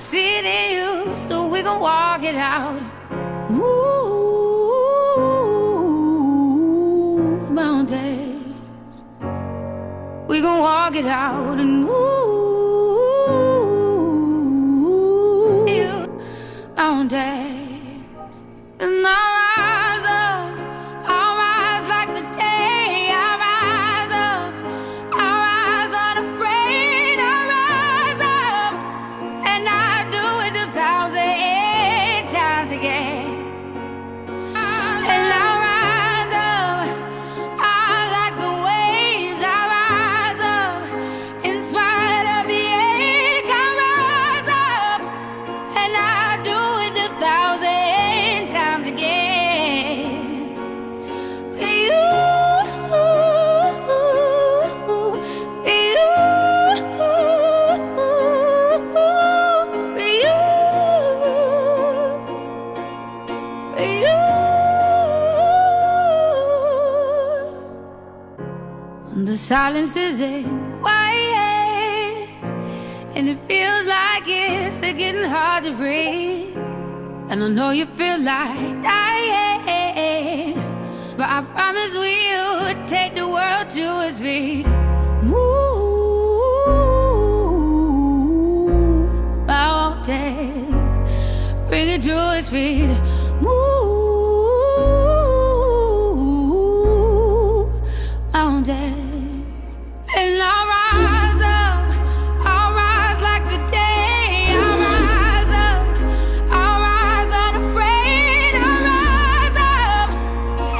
see it in you, so we gon' walk it out. Move mountains. We gon' walk it out and move mountains. And I'll rise up, I'll rise like the day. I'll rise up, I'll rise unafraid. I'll rise up, and I'll do it 1,000 times again. And I'll rise up, I'll like the waves. I'll rise up, in spite of the ache. I'll rise up, and I'll do it 1,000 times again. You, the silence isn't quiet, and it feels like it's getting hard to breathe. And I know you feel like dying, but I promise we'll take the world to its feet. Move mountains, bring it to its feet. Move mountains. And I'll rise up, I'll rise like the day. I'll rise up, I'll rise unafraid. I'll rise up,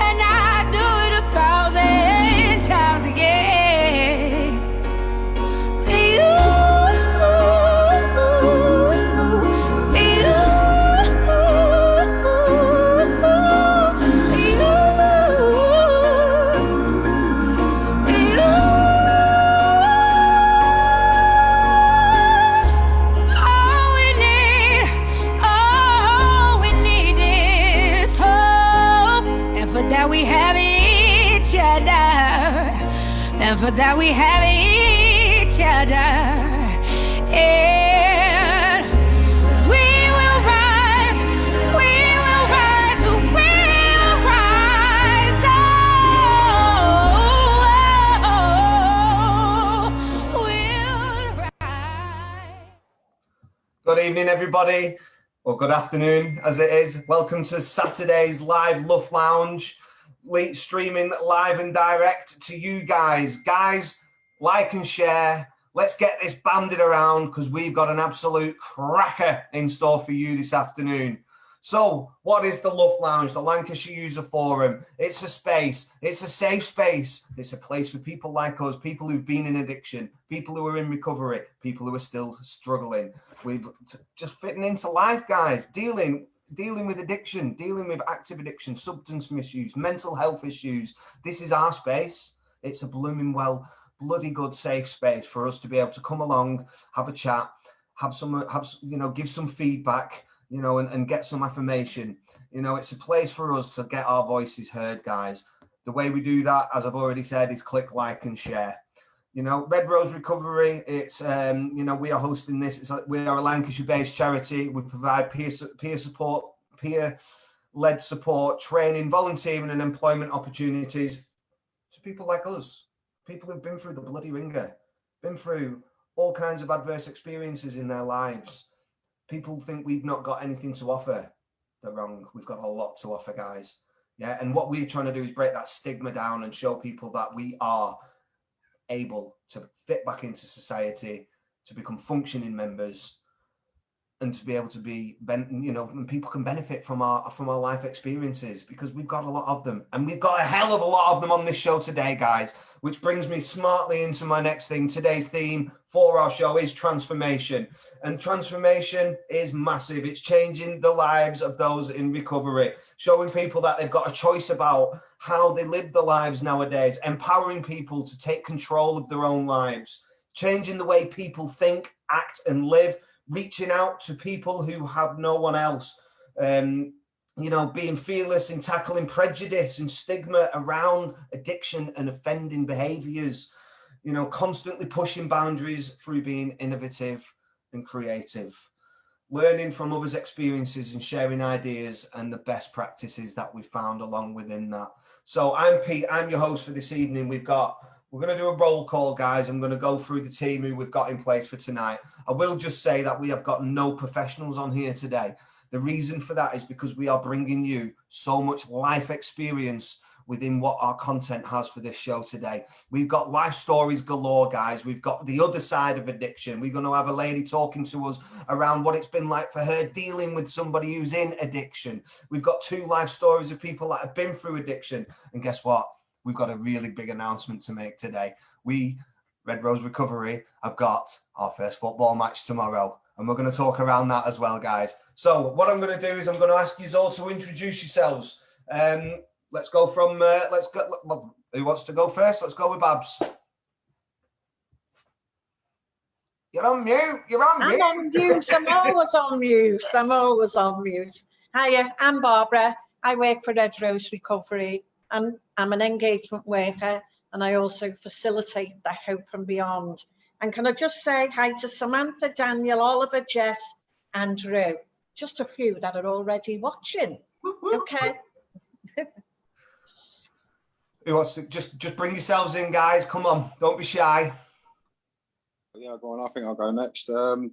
and I'll do it 1,000 times again. We have each other, and for that we have each other, and we will rise, we will rise, we'll rise, we'll rise. Good evening, everybody, or good afternoon, as it is. Welcome to Saturday's live LUF Lounge. Streaming live and direct to you guys. Guys, like and share. Let's get this banded around because we've got an absolute cracker in store for you this afternoon. So, what is the LUF Lounge, the Lancashire User Forum? It's a space. It's a safe space. It's a place for people like us, people who've been in addiction, people who are in recovery, people who are still struggling. We've just fitting into life, guys, dealing with addiction, dealing with active addiction, substance misuse, mental health issues. This is our space. It's a blooming bloody good safe space for us to be able to come along, have a chat, give some feedback, and get some affirmation. It's a place for us to get our voices heard, guys. The way we do that, as I've already said, is click, like, and share. Red Rose Recovery, it's, we are hosting this. We are a Lancashire-based charity. We provide peer support, peer-led support, training, volunteering and employment opportunities to people like us, people who've been through the bloody ringer, been through all kinds of adverse experiences in their lives. People think we've not got anything to offer. They're wrong. We've got a lot to offer, guys. Yeah, and what we're trying to do is break that stigma down and show people that we are able to fit back into society, to become functioning members, and to be able to be, and people can benefit from our life experiences, because we've got a lot of them, and we've got a hell of a lot of them on this show today, guys. Which brings me smartly into my next thing. Today's theme for our show is transformation, and transformation is massive. It's changing the lives of those in recovery, showing people that they've got a choice about how they live their lives nowadays, empowering people to take control of their own lives, changing the way people think, act, and live, reaching out to people who have no one else, being fearless in tackling prejudice and stigma around addiction and offending behaviors, constantly pushing boundaries through being innovative and creative. learning from others' experiences and sharing ideas and the best practices that we found along within that. So I'm Pete, I'm your host for this evening. We're going to do a roll call, guys. I'm going to go through the team who we've got in place for tonight. I will just say that we have got no professionals on here today. The reason for that is because we are bringing you so much life experience within what our content has for this show today. We've got life stories galore, guys. We've got the other side of addiction. We're going to have a lady talking to us around what it's been like for her dealing with somebody who's in addiction. We've got 2 life stories of people that have been through addiction. And guess what? We've got a really big announcement to make today. We, Red Rose Recovery, have got our first football match tomorrow. And we're going to talk around that as well, guys. So what I'm going to do is I'm going to ask you all to introduce yourselves. Let's go from, well, who wants to go first? Let's go with Babs. You're on mute. You're on mute. I'm on mute. I'm always on mute. I'm always on mute. Hiya, I'm Barbara. I work for Red Rose Recovery. I'm an engagement worker, and I also facilitate the Hope and Beyond. And can I just say hi to Samantha, Daniel, Oliver, Jess, and Drew. Just a few that are already watching. Okay. Who wants to just bring yourselves in, guys? Come on, don't be shy. Yeah, go on. I think I'll go next. I'm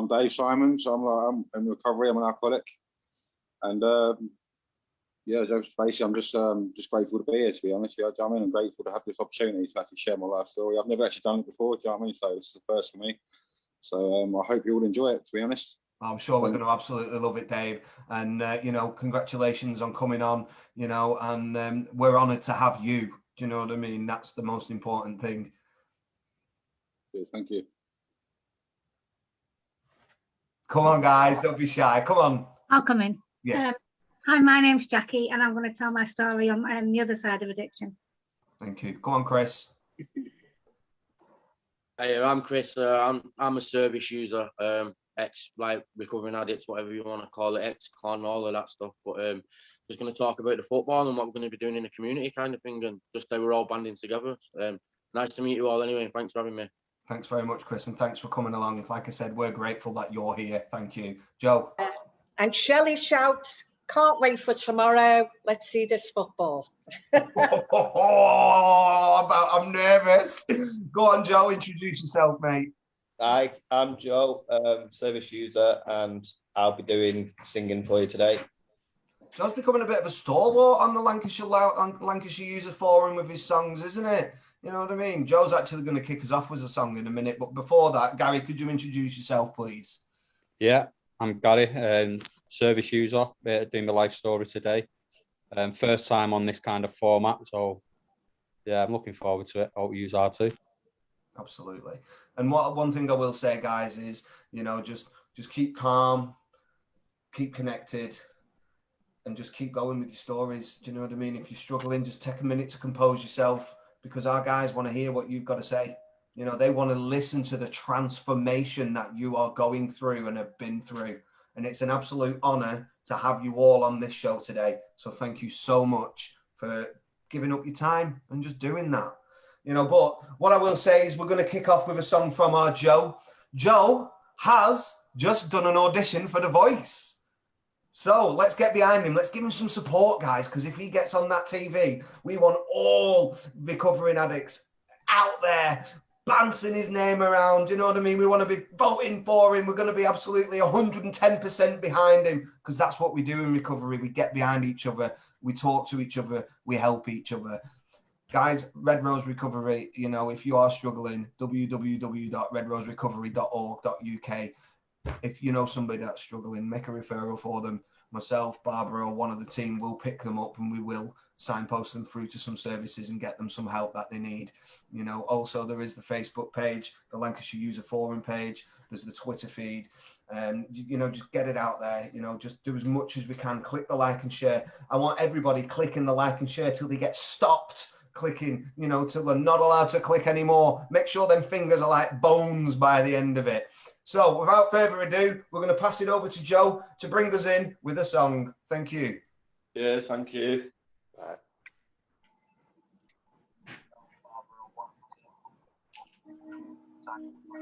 Dave Simons. I'm in recovery. I'm an alcoholic, and yeah, basically, I'm just grateful to be here. To be honest, yeah, I mean, I'm grateful to have this opportunity to actually share my life story. I've never actually done it before. Do you know what I mean? So it's the first for me. So I hope you all enjoy it. To be honest. I'm sure we're going to absolutely love it, Dave. And, you know, congratulations on coming on, you know, and we're honoured to have you. Do you know what I mean? That's the most important thing. Good, thank you. Come on, guys. Don't be shy. Come on. I'll come in. Yes. Hi, my name's Jackie, and I'm going to tell my story on the other side of addiction. Thank you. Come on, Chris. Hey, I'm Chris. I'm a service user, like recovering addict, whatever you want to call it, ex-con, all of that stuff. But just going to talk about the football and what we're going to be doing in the community kind of thing, and just how we're all banding together. Nice to meet you all anyway. Thanks for having me. Thanks very much, Chris, and thanks for coming along. Like I said, we're grateful that you're here. Thank you. Joe. And Shelley shouts, can't wait for tomorrow. Let's see this football. I'm nervous. Go on, Joe. Introduce yourself, mate. Hi, I'm Joe, service user, and I'll be doing singing for you today. Joe's becoming a bit of a stalwart on the Lancashire User Forum with his songs, isn't it? You know what I mean? Joe's actually going to kick us off with a song in a minute, but before that, Gary, could you introduce yourself, please? Yeah, I'm Gary, service user, doing the life story today. First time on this kind of format, so yeah, I'm looking forward to it. Hope you are too. Absolutely. And one thing I will say, guys, is, you know, just keep calm, keep connected, and just keep going with your stories. Do you know what I mean? If you're struggling, just take a minute to compose yourself, because our guys want to hear what you've got to say. You know, they want to listen to the transformation that you are going through and have been through. And it's an absolute honor to have you all on this show today. So thank you so much for giving up your time and just doing that. You know, but what I will say is we're going to kick off with a song from our Joe. Joe has just done an audition for The Voice. So let's get behind him. Let's give him some support, guys, because if he gets on that TV, we want all recovering addicts out there bouncing his name around. You know what I mean? We want to be voting for him. We're going to be absolutely 110% behind him, because that's what we do in recovery. We get behind each other. We talk to each other. We help each other. Guys, Red Rose Recovery, you know, if you are struggling, www.redroserecovery.org.uk. If you know somebody that's struggling, make a referral for them. Myself, Barbara, or one of the team will pick them up, and we will signpost them through to some services and get them some help that they need. You know, also there is the Facebook page, the Lancashire User Forum page, there's the Twitter feed. You know, just get it out there. You know, just do as much as we can. Click the like and share. I want everybody clicking the like and share till they get stopped clicking, you know, till they're not allowed to click anymore. Make sure them fingers are like bones by the end of it. So without further ado, we're going to pass it over to Joe to bring us in with a song. Thank you. Yes, thank you. Right.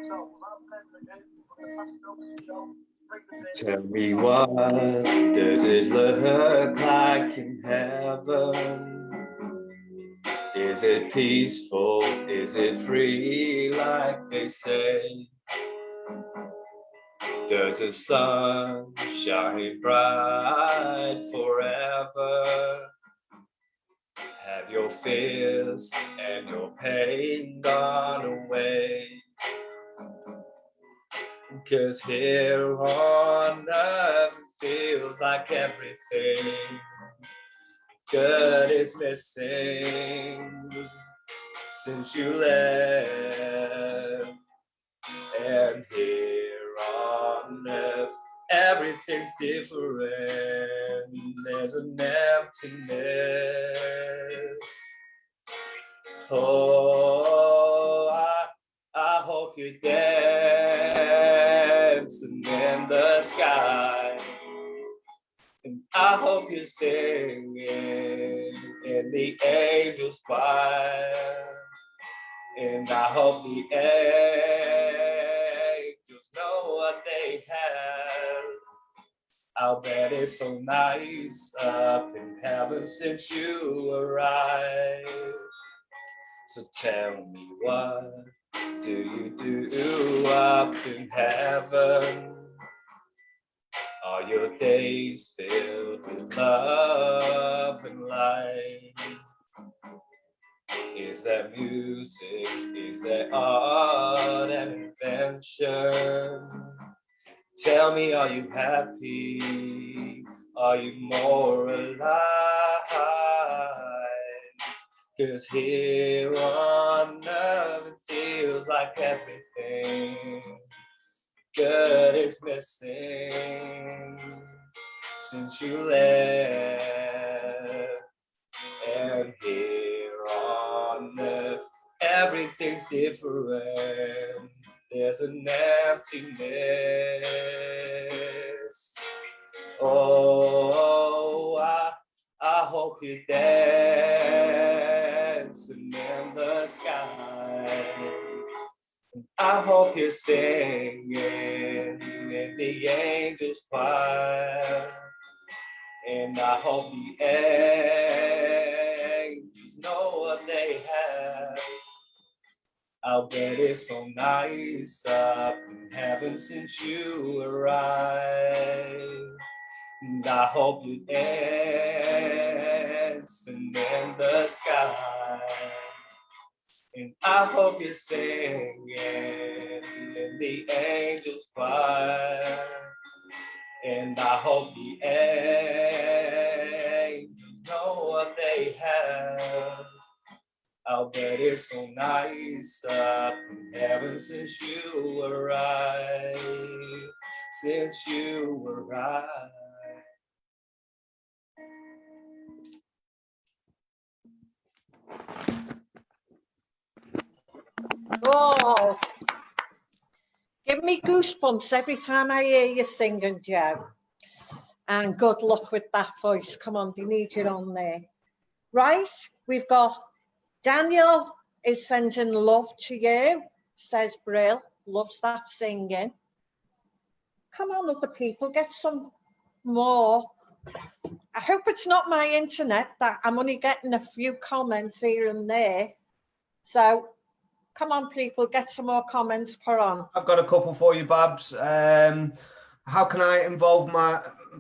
So without further ado, we're going to pass it over to Joe Tell me, what does it look like in heaven? Is it peaceful? Is it free like they say? Does the sun shine bright forever? Have your fears and your pain gone away? 'Cause here on earth it feels like everything good is missing since you left. And here on earth everything's different. There's an emptiness. Oh, I hope you're dancing in the sky. And I hope you're singing in the angels' choir. And I hope the angels know what they have. I'll bet it's so nice up in heaven since you arrived. So tell me, what do you do up in heaven? Are your days filled with love and light? Is there music? Is there art and invention? Tell me, are you happy? Are you more alive? 'Cause here on earth it feels like everything good is missing since you left. And here on earth everything's different. There's an emptiness. Oh, I hope you're dancing in the sky. I hope you're singing in the angels' choir. And I hope the angels know what they have. I'll bet it's so nice up in heaven since you arrived. And I hope you're dancing in the sky. And I hope you're singing in the angels' choir. And I hope the angels know what they have. I'll bet it's so nice up in heaven since you arrived. Since you arrived. Oh, give me goosebumps every time I hear you singing, Joe. And good luck with that voice. Come on, they need you on there. Right, we've got Daniel is sending love to you, says Brill, loves that singing. Come on, other people, get some more. I hope it's not my internet that I'm only getting a few comments here and there. So come on, people, get some more comments put on. I've got a couple for you, Babs. How can I involve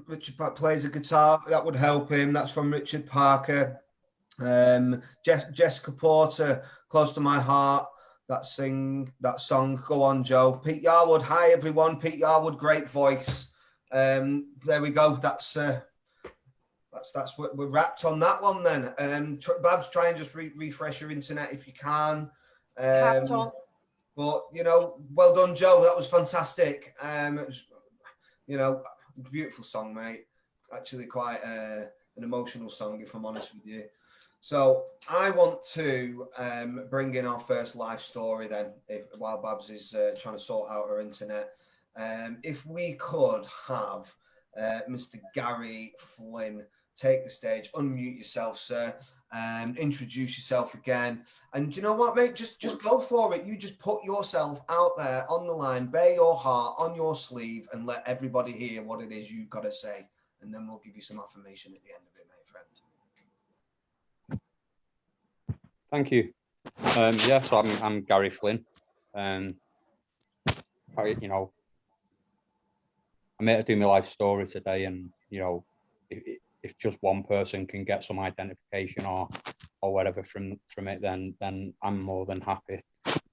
Richard plays the guitar? That would help him. That's from Richard Parker. Jessica Porter, close to my heart. That song. Go on, Joe. Pete Yarwood. Hi, everyone. Pete Yarwood, great voice. There we go. That's what we're wrapped on that one then. Babs, try and just refresh your internet if you can. But well done, Joe. That was fantastic. It was, beautiful song, mate. Actually, quite an emotional song, if I'm honest with you. So I want to bring in our first live story then, while Babs is trying to sort out her internet. If we could have Mr. Gary Flynn take the stage, unmute yourself, sir, introduce yourself again. And do you know what, mate? Just go for it. You just put yourself out there on the line, bare your heart on your sleeve, and let everybody hear what it is you've got to say. And then we'll give you some affirmation at the end of it, mate, friend. Thank you. Yeah, so I'm Gary Flynn. You know, I'm here to do my life story today, and you know, if just one person can get some identification or whatever from it, then I'm more than happy.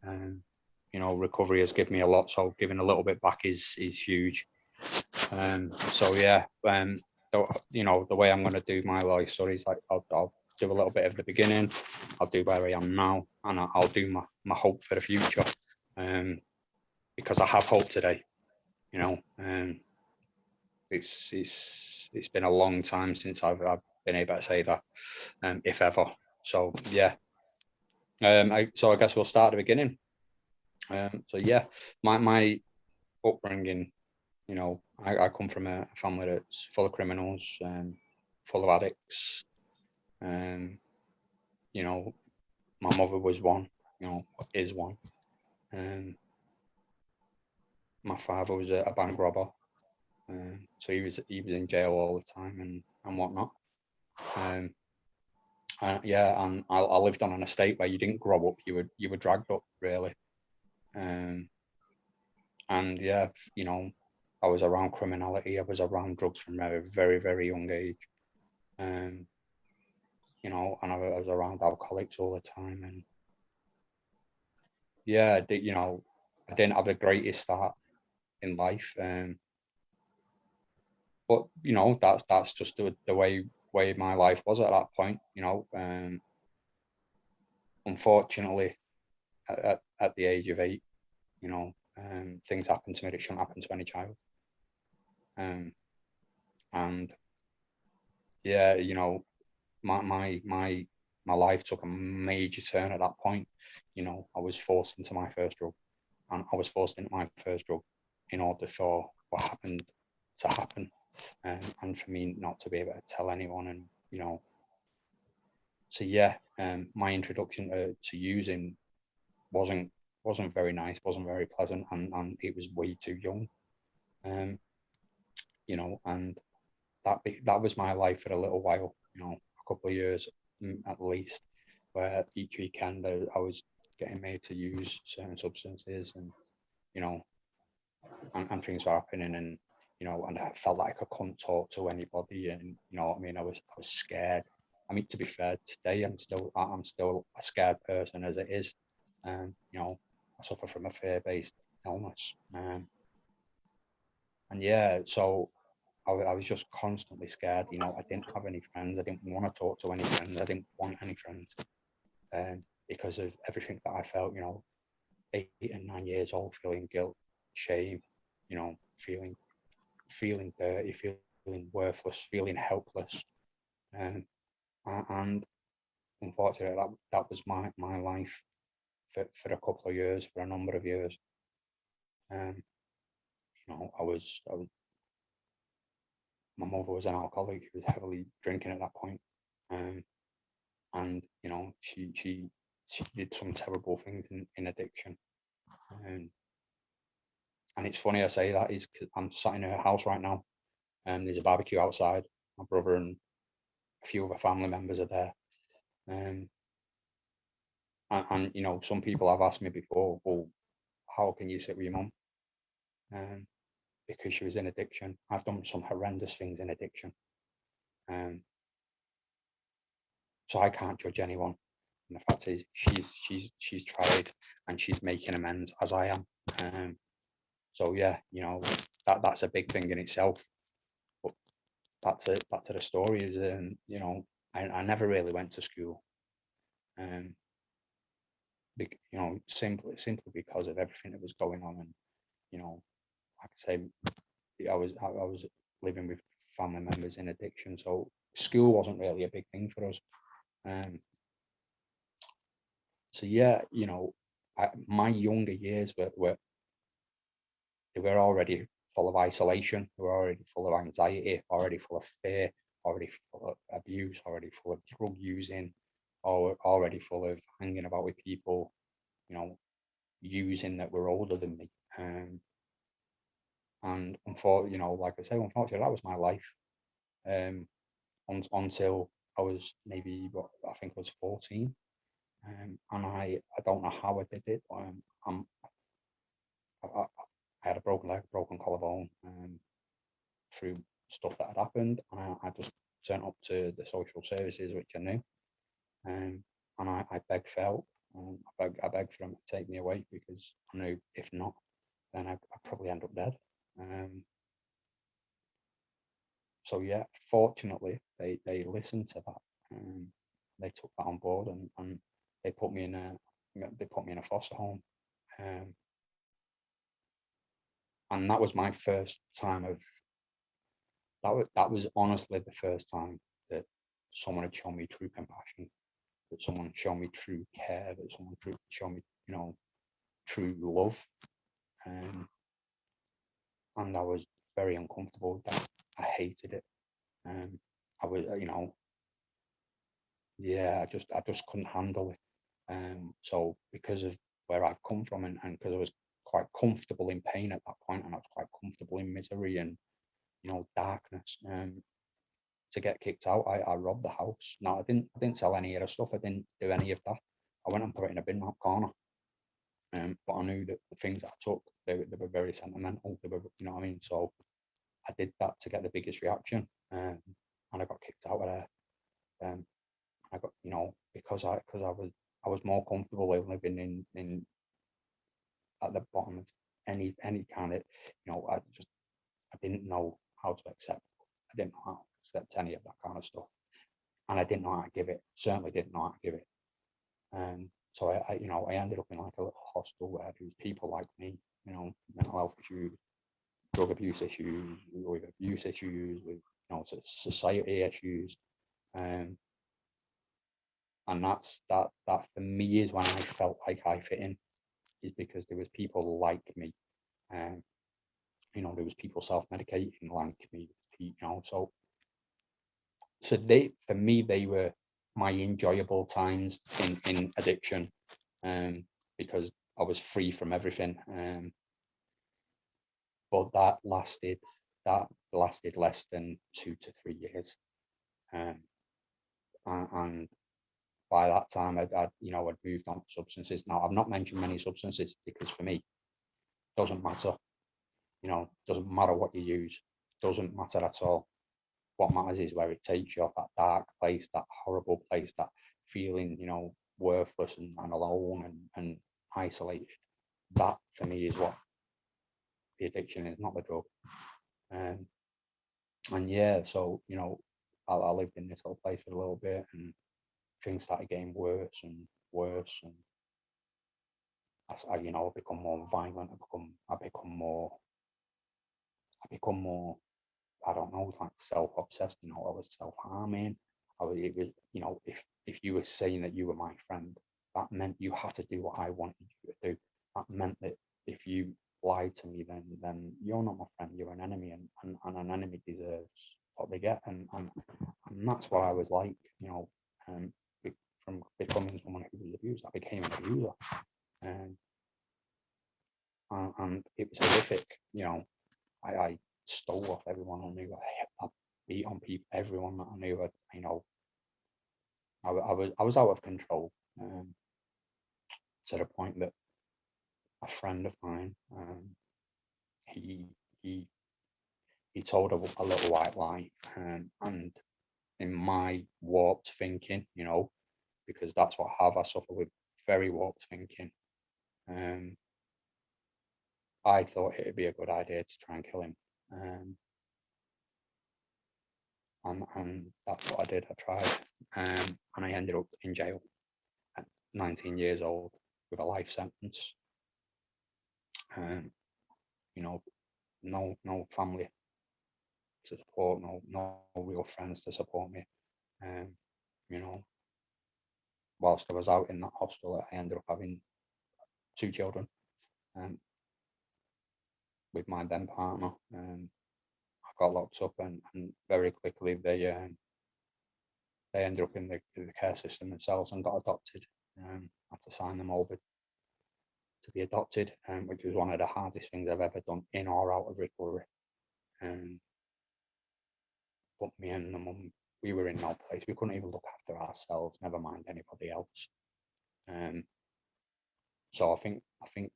You know, recovery has given me a lot, so giving a little bit back is huge. So yeah, you know, the way I'm going to do my life story is like I'll do a little bit of the beginning, I'll do where I am now, and I'll do my hope for the future. Because I have hope today, you know. It's been a long time since I've been able to say that, if ever. So yeah. So I guess we'll start at the beginning. So yeah, my upbringing, you know, I come from a family that's full of criminals, full of addicts. You know, my mother was one, you know, is one. My father was a bank robber. So he was in jail all the time and whatnot. Yeah, and I lived on an estate where you didn't grow up, you were dragged up, really. And yeah, you know, I was around criminality, I was around drugs from a very, very young age. You know, and I was around alcoholics all the time. And yeah, you know, I didn't have the greatest start in life. But you know, that's just the way my life was at that point, you know. Unfortunately, at the age of 8, you know, things happen to me that shouldn't happen to any child. And yeah, you know, my life took a major turn at that point. You know, I was forced into my first drug, and I was forced into my first drug in order for what happened to happen, and for me not to be able to tell anyone. And you know, so yeah, my introduction to using wasn't very nice, wasn't very pleasant, and it was way too young. You know, and that was my life for a little while, you know, a couple of years at least, where each weekend I was getting made to use certain substances, and you know, and things were happening, and you know, and I felt like I couldn't talk to anybody, and you know what I mean, I was scared. I mean, to be fair, today I'm still a scared person as it is. You know, I suffer from a fear-based illness. And yeah, so I was just constantly scared. You know, I didn't have any friends. I didn't want to talk to any friends. I didn't want any friends, because of everything that I felt. You know, 8 and 9 years old, feeling guilt, shame. You know, feeling dirty, feeling worthless, feeling helpless. And unfortunately, that was my life for a couple of years, for a number of years. You know, I was my mother was an alcoholic who was heavily drinking at that point. And you know, she did some terrible things in addiction. And it's funny I say that is because I'm sat in her house right now, and there's a barbecue outside. My brother and a few other family members are there. And you know, some people have asked me before, well, how can you sit with your mum? Because she was in addiction. I've done some horrendous things in addiction. So I can't judge anyone. And the fact is, she's tried, and she's making amends as I am. So yeah, you know, that's a big thing in itself. But back to the story is, you know, I never really went to school. You know, simply because of everything that was going on, and you know, like I say, I was living with family members in addiction, so school wasn't really a big thing for us. So yeah, you know, my younger years were they were already full of isolation. They were already full of anxiety, already full of fear, already full of abuse, already full of drug using, or already full of hanging about with people, you know, using that were older than me. And unfortunately, you know, like I say, unfortunately, that was my life until I was maybe, what, I think I was 14. And I don't know how I did it. I had a broken leg, broken collarbone, through stuff that had happened, and I just turned up to the social services, which I knew, and I begged for help. I begged for them to take me away because I knew if not, then I'd probably end up dead. So yeah, fortunately, they listened to that. They took that on board, and they put me in a foster home. And that was my first time of that was honestly the first time that someone had shown me true compassion, that someone showed me true care, that someone showed me, you know, true love. And I was very uncomfortable with that. I hated it. I was, you know, yeah, I just couldn't handle it. So because of where I've come from, and because I was quite comfortable in pain at that point, and I was quite comfortable in misery and, you know, darkness, to get kicked out, I robbed the house. No, I didn't sell any of the stuff. I didn't do any of that. I went and put it in a bin that corner. But I knew that the things that I took, they were very sentimental. They were, you know what I mean? So I did that to get the biggest reaction, and I got kicked out of there. I got, you know, because I was more comfortable living in at the bottom of any kind of, you know, I didn't know how to accept. I didn't know how to accept any of that kind of stuff, and I didn't know how to give it. Certainly didn't know how to give it. So you know, I ended up in like a little hostel where there was people like me, you know, mental health issues, drug abuse issues, with abuse issues, with, you know, society issues, and that for me is when I felt like I fit in, is because there was people like me, you know, there was people self-medicating like me, you know, so they, for me, they were my enjoyable times in addiction, because I was free from everything. But that lasted less than 2 to 3 years, and by that time I'd you know, I'd moved on to substances. Now I've not mentioned many substances because for me it doesn't matter, you know, it doesn't matter what you use, it doesn't matter at all. What matters is where it takes you, off that dark place, that horrible place, that feeling, you know, worthless and alone and isolated. That for me is what the addiction is, not the drug. And yeah, so, you know, I lived in this little place for a little bit, and things started getting worse and worse, and you know, I become more violent. I become more, I don't know, like self-obsessed. You know, I was self-harming. It was, you know, if you were saying that you were my friend, that meant you had to do what I wanted you to do. That meant that if you lied to me, then you're not my friend, you're an enemy, and an enemy deserves what they get. And that's what I was like, you know, from becoming someone who was abused, I became an abuser. And it was horrific, you know. I stole off everyone I knew. I beat on people, everyone that I knew. You know, I was out of control, to the point that a friend of mine, he told a little white lie, and in my warped thinking, you know, because that's what I suffer with, very warped thinking. I thought it'd be a good idea to try and kill him. And that's what I did. I tried, and I ended up in jail at 19 years old with a life sentence. You know, no family to support, no real friends to support me. You know, whilst I was out in that hostel, I ended up having 2 children with my then partner. I got locked up, and very quickly they ended up in the care system themselves and got adopted. Had to sign them over to be adopted, which was one of the hardest things I've ever done in or out of recovery. But me and the mum, we were in no place. We couldn't even look after ourselves, never mind anybody else. So I think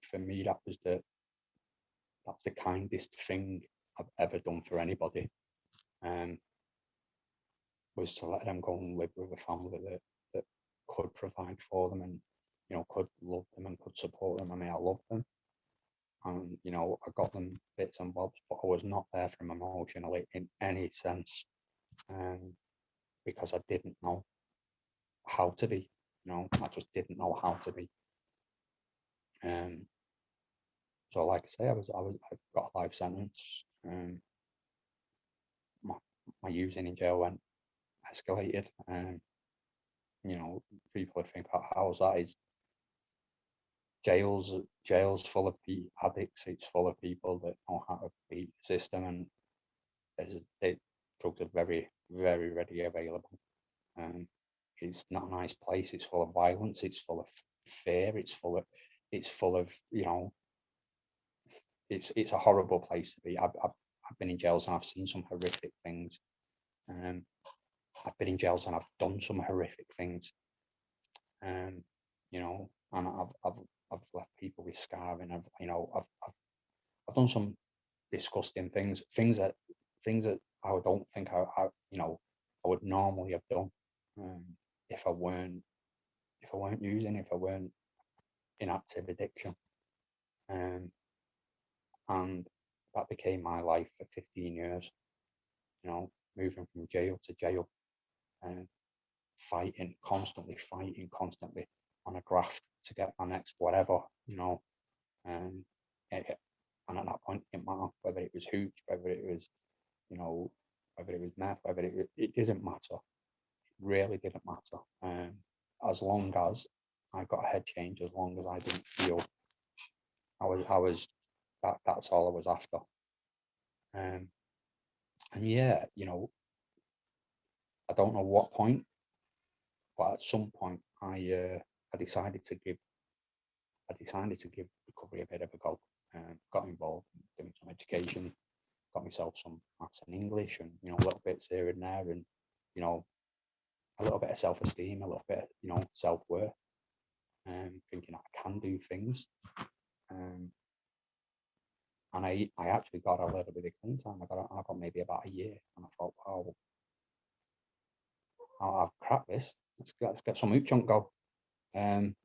for me that's the kindest thing I've ever done for anybody. Was to let them go and live with a family that could provide for them, and could love them and could support them. I mean, I love them, and I got them bits and bobs, but I was not there for them emotionally in any sense, because I didn't know how to be. I just didn't know how to be. So like I say, I got a life sentence. My using in jail went escalated. People would think, how's that? Is jails full of addicts? It's full of people that know how to beat the system, and drugs are very, very readily available. It's not a nice place. It's full of violence. It's full of fear. It's full of it's a horrible place to be. I've been in jails and I've seen some horrific things. I've been in jails and I've done some horrific things. And I've left people with scarring. I've done some disgusting things that I don't think I would normally have done if I weren't using, if I weren't in active addiction. And that became my life for 15 years. Moving from jail to jail, and constantly fighting on a graft to get my next whatever, and at that point it didn't matter whether it was hooch, whether it was meth, it didn't matter. It really didn't matter. As long as I got a head change, as long as I didn't feel that's all I was after. And yeah, I don't know what point, but at some point I decided to give recovery a bit of a go. Got involved in doing some education, got myself some maths and English, and little bits here and there, and a little bit of self-esteem, a little bit of self-worth, thinking I can do things. And I actually got a little bit of clean time. I got maybe about a year, and I thought, wow, I've cracked this. Let's get some hooch on go. And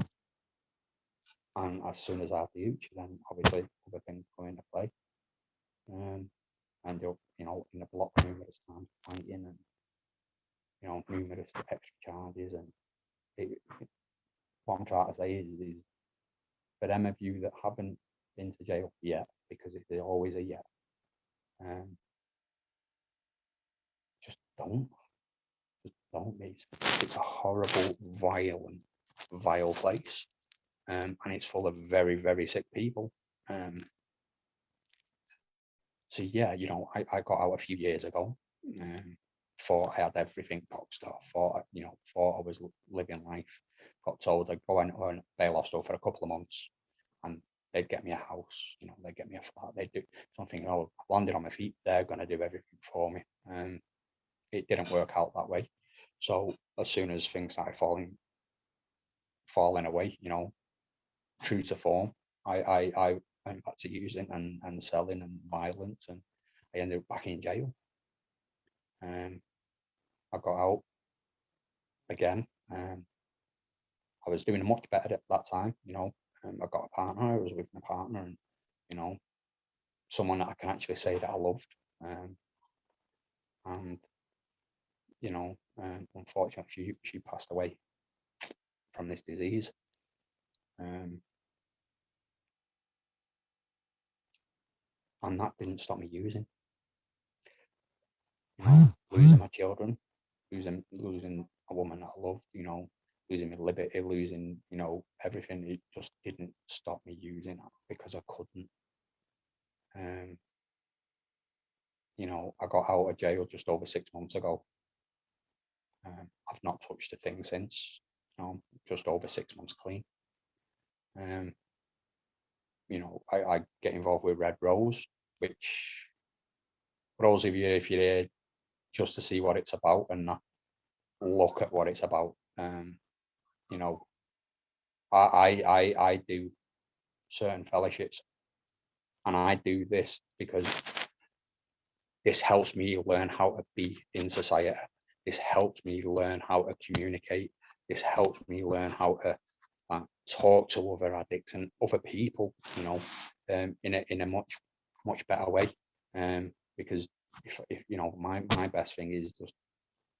as soon as I had the hooch, then obviously other things come into play. Ended up, in the block numerous times, fighting, and numerous extra charges. And what I'm trying to say is for them of you that haven't been to jail yet, because there's always a yet, just don't. It's a horrible, vile place, and it's full of very, very sick people. So yeah, I got out a few years ago. Thought I had everything boxed off. Thought I was living life. Got told I'd go and earn bail hostel for a couple of months, and they'd get me a house. They'd get me a flat. They'd do something. I've landed on my feet. They're going to do everything for me. It didn't work out that way. So as soon as things started falling away, true to form, I went back to using and selling and violence, and I ended up back in jail. I got out again. I was doing much better at that time. I got a partner. I was with my partner, and someone that I can actually say that I loved. And unfortunately, she passed away from this disease. And that didn't stop me using. Losing my children, losing a woman that I loved, losing my liberty, losing, everything. It just didn't stop me using it because I couldn't. you know, I got out of jail just over 6 months ago. I've not touched a thing since. You know, just over 6 months clean. You know, I get involved with Red Rose, which for those of you, if you're here just to see what it's about and not look at what it's about, you know, I do certain fellowships, and I do this because this helps me learn how to be in society. This helps me learn how to communicate. This helps me learn how to talk to other addicts and other people, you know, in a much better way. Because if you know, my best thing is just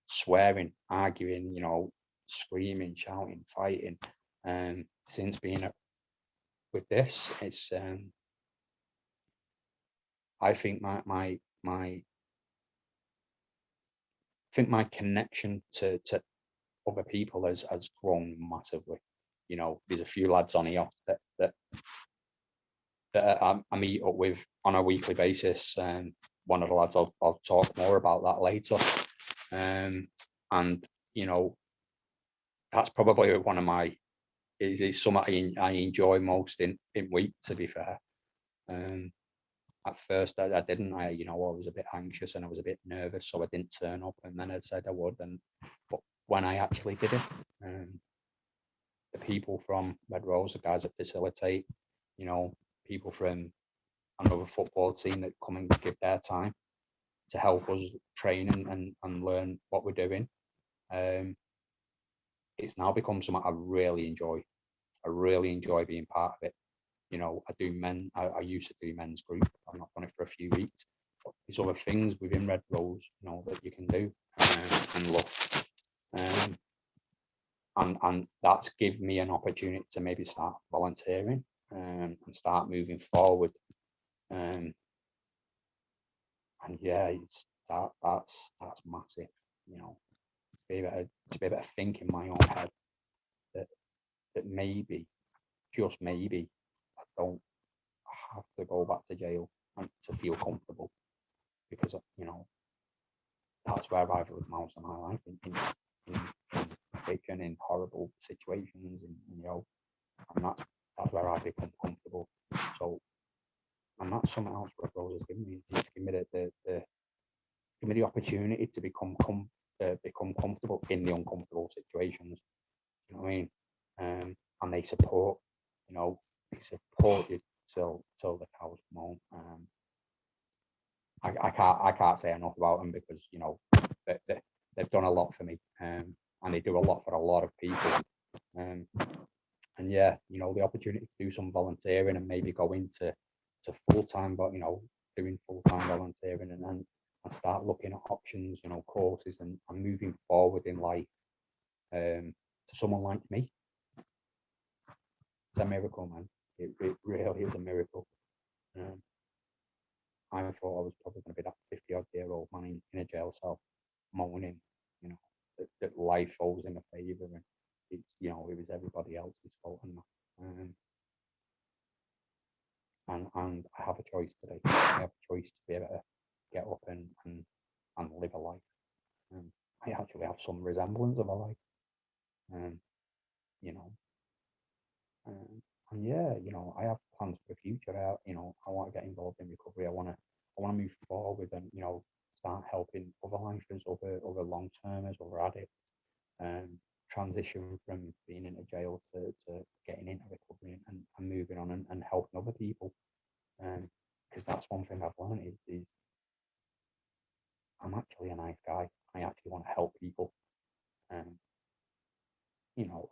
swearing, arguing, you know, screaming, shouting, fighting. Since being with this, it's I think my connection to other people has grown massively. You know, there's a few lads on here that I meet up with on a weekly basis, and one of the lads I'll talk more about that later. And you know, that's probably one of my is something I enjoy most in week, to be fair. At first I didn't, you know, I was a bit anxious and I was a bit nervous, so I didn't turn up, and then I said I would, but when I actually did it, the people from Red Rose, the guys that facilitate, you know, people from another football team that come and give their time to help us train and learn what we're doing. It's now become something I really enjoy. I really enjoy being part of it. You know, I used to do men's group. I've not done it for a few weeks, but there's other things within Red Rose, you know, that you can do and love. And that's given me an opportunity to maybe start volunteering and start moving forward. And yeah, that's massive. You know, to be able to think in my own head that maybe, just maybe, I don't have to go back to jail and to feel comfortable, because you know, that's where I've lived most of my life, in addiction, in horrible situations, and you know, and that's where I become comfortable. So, and that's something else Red Rose has given me. It's given me give me the opportunity to become comfortable in the uncomfortable situations. You know what I mean? And they support, you know, they support you till the cows come home. I can't say enough about them, because you know they've done a lot for me, and they do a lot for a lot of people. And yeah, you know, the opportunity to do some volunteering and maybe go into full time, but you know, doing full time volunteering and start looking at options, you know, courses and moving forward in life. To someone like me, it's a miracle, man. It really is a miracle. I thought I was probably going to be that 50-odd-year-old man in a jail cell, moaning, you know, that life falls in a favour, and it's, you know, it was everybody else's fault and that. And I have a choice today. I have a choice to be able to get up and live a life. I actually have some resemblance of a life. You know, and yeah, you know, I have plans for the future. You know, I want to get involved in recovery. I want to move forward and, you know, start helping other lifers, other long termers, other addicts, transition from being in a jail to getting into recovery and moving on and helping other people. Because that's one thing I've learned is I'm actually a nice guy. I actually want to help people. You know,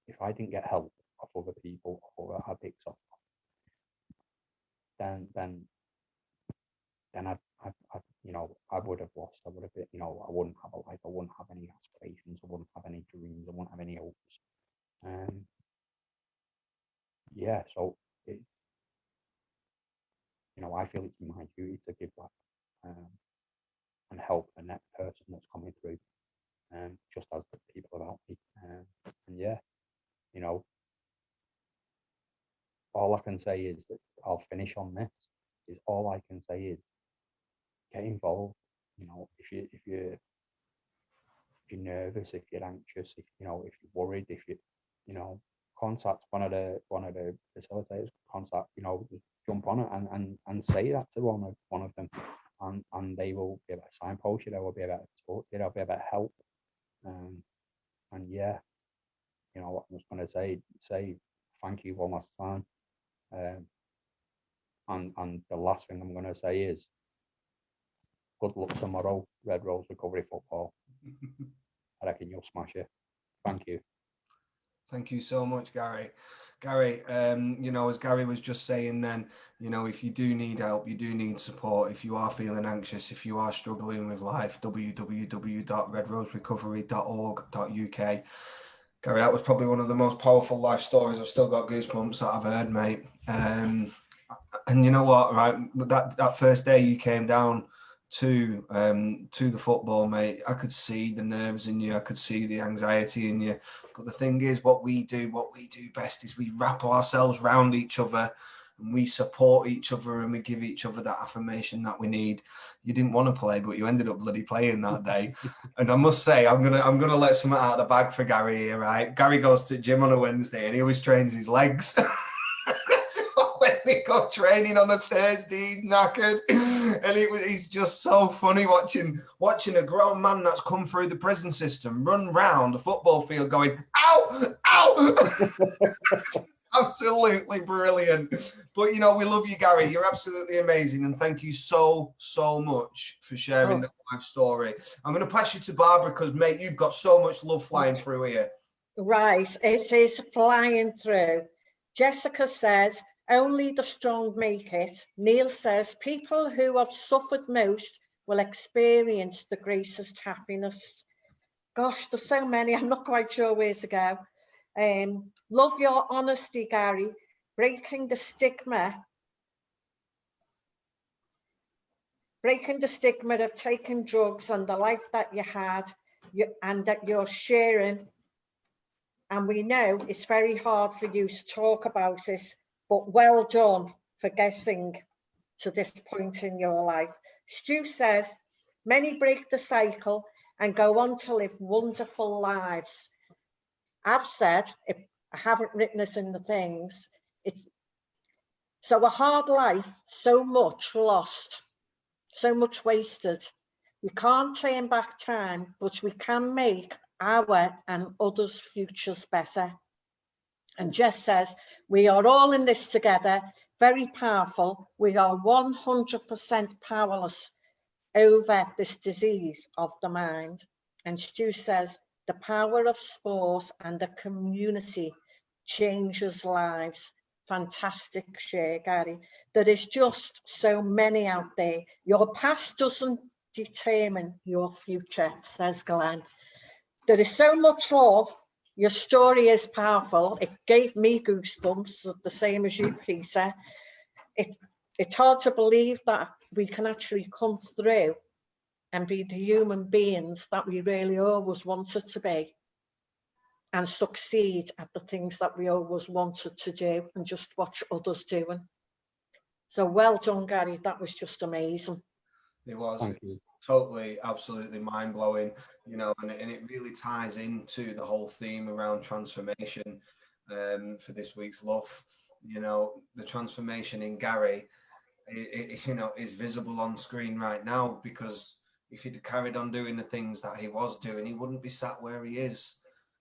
if I didn't get help off other people or addicts off, then you know, I would have lost. I would have been, you know, I wouldn't have a life. I wouldn't have any aspirations. I wouldn't have any dreams. I wouldn't have any hopes. Yeah, so it, you know, I feel it's my duty to give back and help the next person that's coming through, just as the people about me. And yeah, you know, all I can say is that I'll finish on this. Is all I can say is get involved. You know, if you're nervous, if you're anxious, if you know, if you're worried, if you know, contact one of the facilitators, contact, you know, just jump on it and say that to one of them, and they will be able to signpost you, they will be able to talk, you know, be able to help. And yeah, you know, I'm just going to say thank you one last time. And the last thing I'm going to say is good luck tomorrow, Red Rose Recovery Football. I reckon you'll smash it. Thank you. Thank you so much, Gary. Gary, you know, as Gary was just saying then, you know, if you do need help, you do need support, if you are feeling anxious, if you are struggling with life, www.redroserecovery.org.uk. Gary, that was probably one of the most powerful life stories. I've still got goosebumps that I've heard, mate. And you know what, right? That first day you came down to the football, mate, I could see the nerves in you. I could see the anxiety in you. But the thing is, what we do best is we wrap ourselves round each other and we support each other and we give each other that affirmation that we need. You didn't want to play, but you ended up bloody playing that day. And I must say, I'm gonna let something out of the bag for Gary here, right? Gary goes to gym on a Wednesday and he always trains his legs. So when we go training on a Thursday, he's knackered, and he's just so funny watching a grown man that's come through the prison system run round the football field going, ow, ow. Absolutely brilliant. But you know, we love you, Gary. You're absolutely amazing, and thank you so much for sharing that life story. I'm going to pass you to Barbara because, mate, you've got so much love flying through here. Right, it is flying through. Jessica says, only the strong make it. Neil says, people who have suffered most will experience the greatest happiness. Gosh, there's so many, I'm not quite sure where to go. Love your honesty, Gary. Breaking the stigma of taking drugs and the life that you had and that you're sharing. And we know it's very hard for you to talk about it, but well done for getting to this point in your life. Stu says, many break the cycle and go on to live wonderful lives. I've said, if I haven't written it in the things, it's so a hard life, so much lost, so much wasted. We can't turn back time, but we can make our and others' futures better. And Jess says, we are all in this together, very powerful. We are 100% powerless over this disease of the mind. And Stu says, the power of sport and the community changes lives. Fantastic share, Gary. There is just so many out there. Your past doesn't determine your future, says Glenn. There is so much love. Your story is powerful. It gave me goosebumps, the same as you, Peter. It's hard to believe that we can actually come through and be the human beings that we really always wanted to be and succeed at the things that we always wanted to do and just watch others doing. So well done, Gary. That was just amazing. It was. Thank you. Totally, absolutely mind-blowing, you know, and it really ties into the whole theme around transformation for this week's LUF. You know, the transformation in Gary, you know, is visible on screen right now, because if he'd carried on doing the things that he was doing, he wouldn't be sat where he is,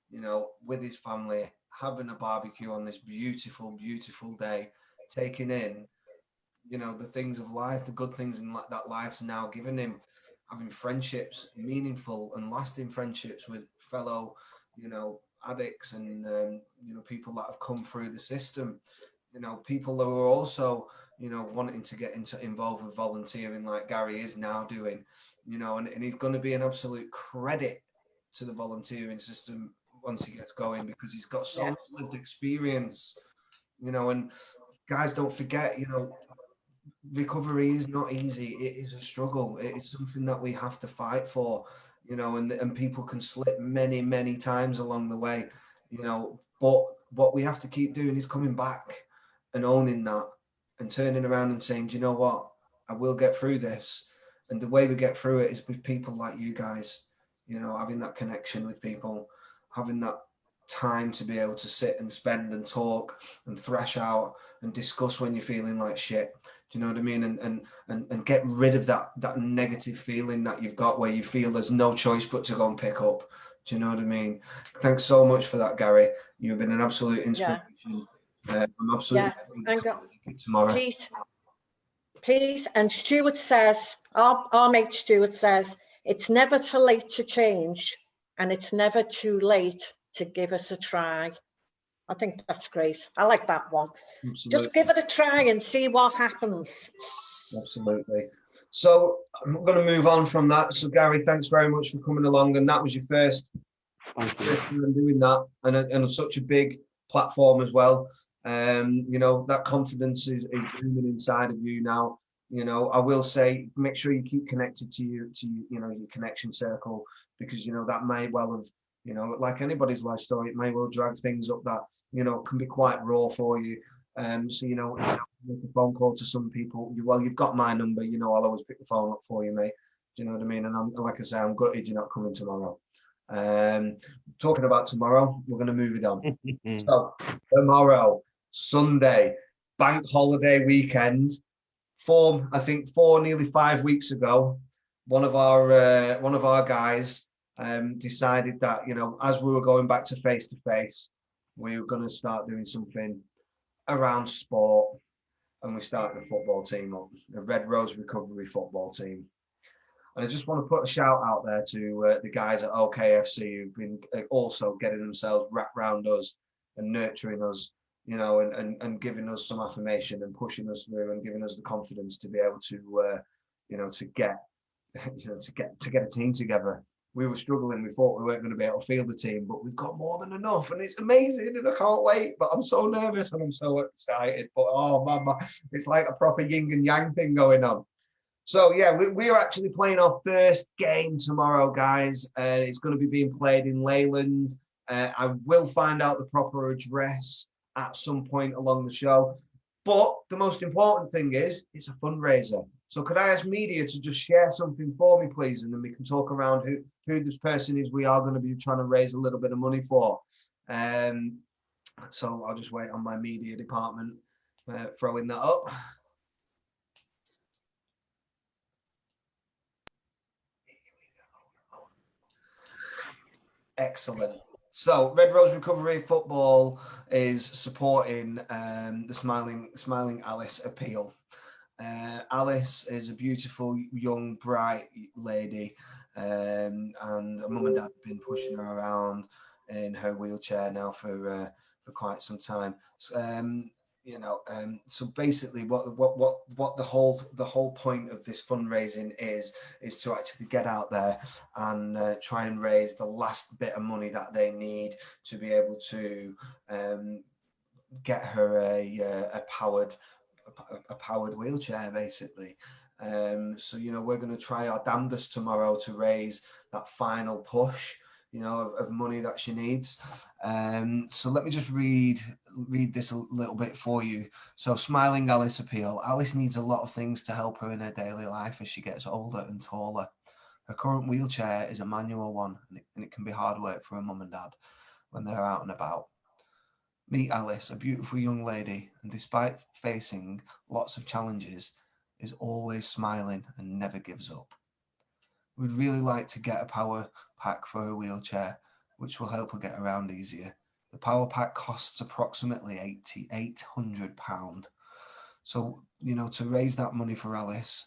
you know, with his family, having a barbecue on this beautiful, beautiful day, taking in, you know, the things of life, the good things in that life's now given him, having friendships, meaningful and lasting friendships with fellow, you know, addicts and, you know, people that have come through the system, you know, people that were also, you know, wanting to get involved with volunteering like Gary is now doing, you know, and he's going to be an absolute credit to the volunteering system once he gets going, because he's got so much lived experience, you know. And guys, don't forget, you know, recovery is not easy. It is a struggle. It is something that we have to fight for, you know, and people can slip many times along the way, you know, but what we have to keep doing is coming back and owning that and turning around and saying, do you know what, I will get through this. And the way we get through it is with people like you guys, you know, having that connection with people, having that time to be able to sit and spend and talk and thrash out and discuss when you're feeling like shit. Do you know what I mean? And get rid of that negative feeling that you've got where you feel there's no choice but to go and pick up. Do you know what I mean? Thanks so much for that, Gary. You've been an absolute inspiration. I'm absolutely tomorrow. Please. And Stuart says, our mate Stuart says, it's never too late to change, and it's never too late to give us a try. I think that's great. I like that one. Absolutely. Just give it a try and see what happens. Absolutely. So I'm going to move on from that. So Gary, thanks very much for coming along. And that was your first time doing that, and on such a big platform as well. You know, that confidence is booming inside of you now. You know, I will say, make sure you keep connected to your connection circle, because, you know, that may well have, you know, like anybody's life story, it may well drag things up that, you know, can be quite raw for you. So, you know, make a phone call to some people. You've got my number, you know, I'll always pick the phone up for you, mate. Do you know what I mean? And like I say, I'm gutted you're not coming tomorrow. Talking about tomorrow, we're going to move it on. So tomorrow, Sunday, bank holiday weekend. Nearly 5 weeks ago, one of our guys decided that, you know, as we were going back to face, we were going to start doing something around sport, and we started a football team up, the Red Rose Recovery football team. And I just want to put a shout out there to the guys at OKFC who've been also getting themselves wrapped around us and nurturing us, you know, and giving us some affirmation and pushing us through and giving us the confidence to be able to, to get a team together. We were struggling. We thought we weren't going to be able to field the team, but we've got more than enough, and it's amazing, and I can't wait. But I'm so nervous and I'm so excited. But oh man, it's like a proper yin and yang thing going on. So yeah, we are actually playing our first game tomorrow, guys. It's going to be being played in Leyland. I will find out the proper address at some point along the show. But the most important thing is it's a fundraiser. So could I ask media to just share something for me, please? And then we can talk around who this person is we are going to be trying to raise a little bit of money for. So I'll just wait on my media department throwing that up. Excellent. So Red Rose Recovery Football is supporting the Smiling Alice appeal. Alice is a beautiful, young, bright lady, and her mum and dad have been pushing her around in her wheelchair now for quite some time. So basically, what the whole point of this fundraising is to actually get out there and try and raise the last bit of money that they need to be able to get her a powered wheelchair, basically. So, you know, we're going to try our damnedest tomorrow to raise that final push, you know, of money that she needs. So let me just read this a little bit for you. So Smiling Alice appeal. Alice needs a lot of things to help her in her daily life as she gets older and taller. Her current wheelchair is a manual one, and it can be hard work for her mum and dad when they're out and about. Meet Alice, a beautiful young lady, and despite facing lots of challenges, is always smiling and never gives up. We'd really like to get a power pack for her wheelchair, which will help her get around easier. The power pack costs approximately £800. So, you know, to raise that money for Alice,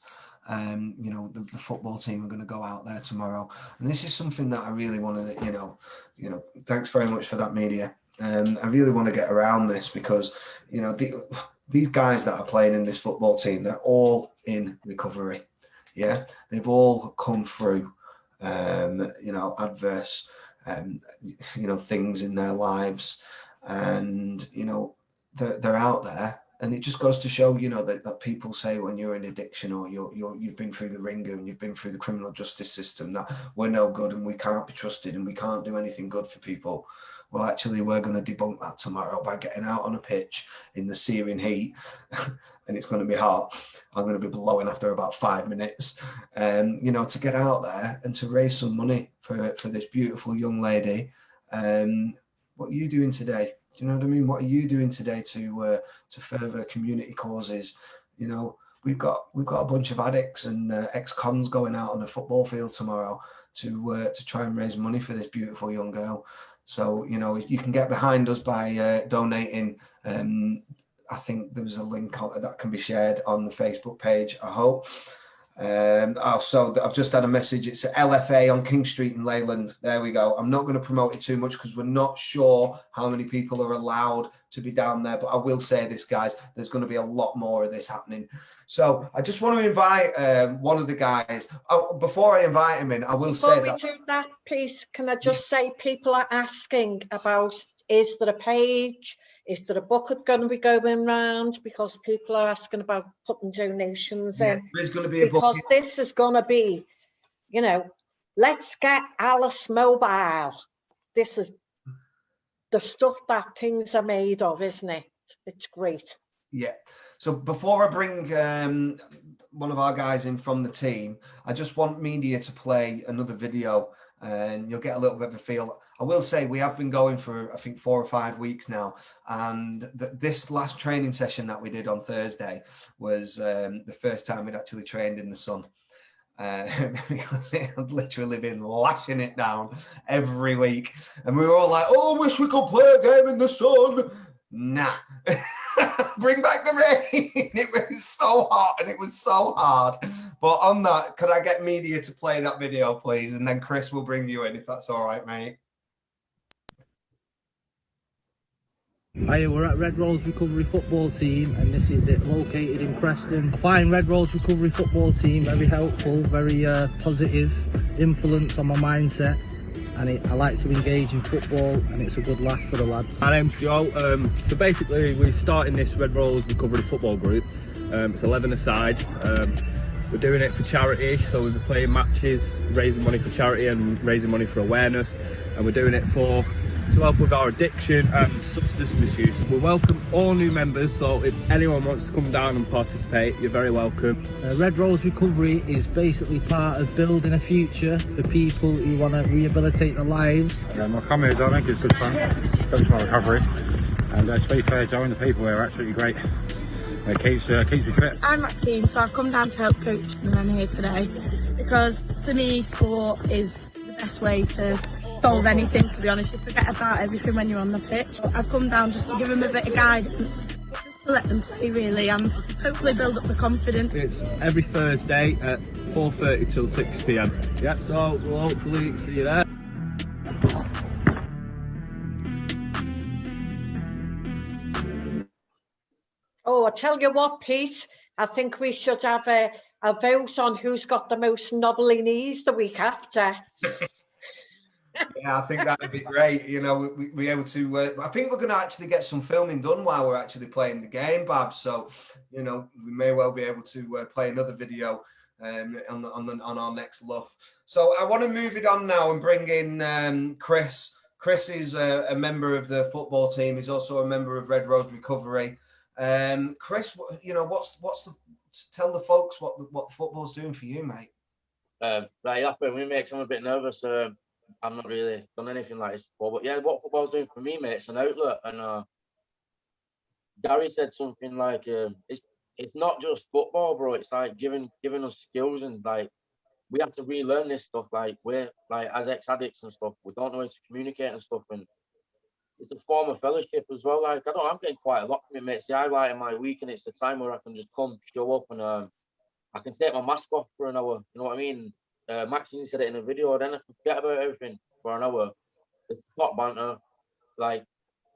you know, the football team are going to go out there tomorrow. And this is something that I really want to, you know, thanks very much for that, media. I really want to get around this because, you know, these guys that are playing in this football team, they're all in recovery. Yeah, they've all come through, you know, adverse, you know, things in their lives, and, you know, they're out there. And it just goes to show, you know, that people say when you're in addiction or you've been through the ringer and you've been through the criminal justice system that we're no good and we can't be trusted and we can't do anything good for people. Well, actually, we're going to debunk that tomorrow by getting out on a pitch in the searing heat, and it's going to be hot. I'm going to be blowing after about 5 minutes, you know, to get out there and to raise some money for this beautiful young lady. What are you doing today? Do you know what I mean? What are you doing today to further community causes? You know, we've got a bunch of addicts and ex-cons going out on a football field tomorrow to try and raise money for this beautiful young girl. So, you know, you can get behind us by donating. I think there was a link that can be shared on the Facebook page, I hope. So I've just had a message. It's at LFA on King Street in Leyland. There we go. I'm not going to promote it too much because we're not sure how many people are allowed to be down there. But I will say this, guys, there's going to be a lot more of this happening. So I just want to invite one of the guys. Before I invite him in, I will say that. Before we do that, please, can I just say people are asking about, is there a page? Is there a bucket going to be going round? Because people are asking about putting donations in. There's going to be a because bucket. This is going to be, you know, let's get Alice mobile. This is the stuff that things are made of, isn't it? It's great. Yeah. So before I bring one of our guys in from the team, I just want media to play another video and you'll get a little bit of a feel. I will say we have been going for, I think, 4 or 5 weeks now. And this last training session that we did on Thursday was the first time we'd actually trained in the sun. Because it had literally been lashing it down every week. And we were all like, oh, I wish we could play a game in the sun. Nah. Bring back the rain. It was so hot and it was so hard. But on that, could I get media to play that video, please? And then Chris will bring you in, if that's all right, mate. Hi, we're at Red Rose Recovery Football Team and this is it, located in Preston. I find Red Rose Recovery Football Team very helpful, very positive influence on my mindset, and I like to engage in football and it's a good laugh for the lads. My name's Joe. So basically we're starting this Red Rose Recovery Football Group. It's 11 aside. We're doing it for charity, so we'll be playing matches, raising money for charity and raising money for awareness, and we're doing it to help with our addiction and substance misuse. We welcome all new members, so if anyone wants to come down and participate, you're very welcome. Red Rose Recovery is basically part of building a future for people who want to rehabilitate their lives. My comment is I think it's good fun, coach my recovery, and to be fair, Joe and the people here are absolutely great. It keeps me fit. I'm Maxine, so I've come down to help coach the men here today because to me sport is the best way to solve anything, to be honest. You forget about everything when you're on the pitch. I've come down just to give them a bit of guidance, just to let them play really and hopefully build up the confidence. It's every Thursday at 4:30 till 6 p.m. Yep, so we'll hopefully see you there. Oh, I tell you what, Pete, I think we should have a vote on who's got the most knobbly knees the week after. Yeah, I think that would be great. You know, we be able to. I think we're going to actually get some filming done while we're actually playing the game, Bab. So, you know, we may well be able to play another video on our next LUF. So I want to move it on now and bring in Chris. Chris is a member of the football team. He's also a member of Red Rose Recovery. Chris, you know, tell the folks what football's doing for you, mate. Right, up and we makes I'm a bit nervous. I've not really done anything like this before, but yeah, what football's doing for me, mate, it's an outlet. And Gary said something like, it's not just football, bro. It's like giving us skills, and like we have to relearn this stuff. Like we're like as ex-addicts and stuff, we don't know how to communicate and stuff, and it's a form of fellowship as well. Like I'm getting quite a lot from it, mate. It's the highlight of my week, and it's the time where I can just come, show up, and I can take my mask off for an hour. You know what I mean? Maxine said it in a video, then I can forget about everything for an hour. It's top banter. Like,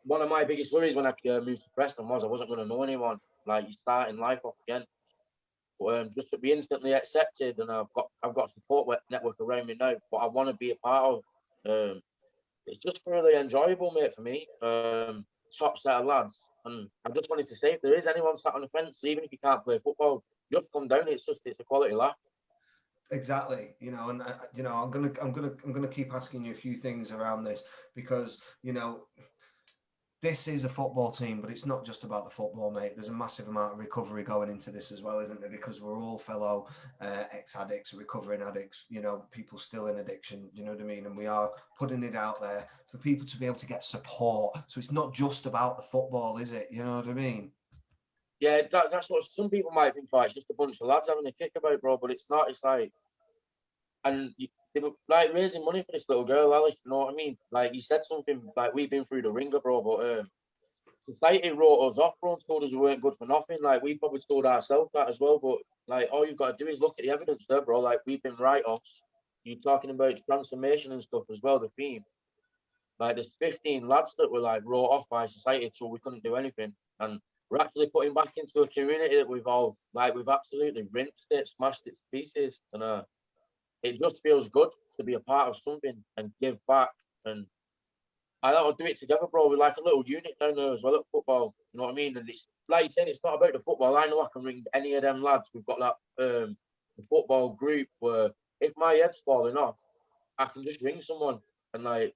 one of my biggest worries when I moved to Preston was I wasn't going to know anyone. Like, you starting life off again. But just to be instantly accepted, and I've got a support network around me now, but I want to be a part of. It's just really enjoyable, mate, for me. Top set of lads. And I just wanted to say, if there is anyone sat on the fence, even if you can't play football, just come down. It's a quality laugh. Exactly, you know, and you know, I'm gonna keep asking you a few things around this because you know this is a football team, but it's not just about the football, mate. There's a massive amount of recovery going into this as well, isn't there? Because we're all fellow ex-addicts, recovering addicts, you know, people still in addiction, do you know what I mean? And we are putting it out there for people to be able to get support. So it's not just about the football, is it? You know what I mean? Yeah, that's what some people might think. Oh, it's just a bunch of lads having a kick about, bro. But it's not. It's like, and they were like raising money for this little girl, Alice. You know what I mean? Like he said something like we've been through the ringer, bro. But society wrote us off, bro, and told us we weren't good for nothing. Like we probably told ourselves that as well. But like all you've got to do is look at the evidence there, bro. Like we've been write-offs. You're talking about transformation and stuff as well. The theme, like there's 15 lads that were like wrote off by society, so we couldn't do anything, and we're actually putting back into a community that we've all like we've absolutely rinsed it, smashed it to pieces, and it just feels good to be a part of something and give back. And I don't do it together, bro. We're like a little unit down there as well at football. You know what I mean? And it's like you saying, it's not about the football. I know I can ring any of them lads. We've got that the football group where if my head's falling off, I can just ring someone and like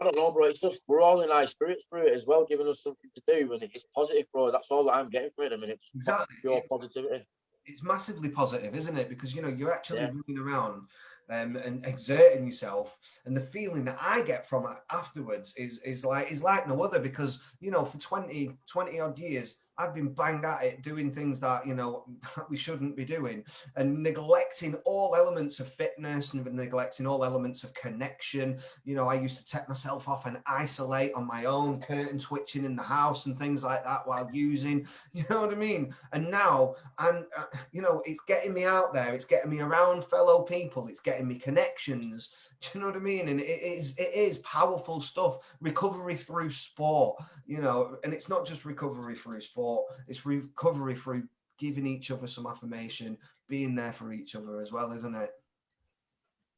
I don't know, bro. It's just we're all in high spirits for it as well, giving us something to do, and it's positive, bro. That's all that I'm getting from it. I mean, it's Exactly. pure positivity. It's massively positive, isn't it? Because you know you're actually Yeah. running around and exerting yourself, and the feeling that I get from it afterwards is like no other. Because you know, for 20 odd years, I've been bang at it, doing things that you know we shouldn't be doing, and neglecting all elements of fitness and neglecting all elements of connection. You know, I used to take myself off and isolate on my own, curtain twitching in the house and things like that while using. You know what I mean? And now I'm, you know, it's getting me out there. It's getting me around fellow people. It's getting me connections. Do you know what I mean? And it is powerful stuff. Recovery through sport, you know, and it's not just recovery through sport. It's recovery through giving each other some affirmation, being there for each other as well, isn't it?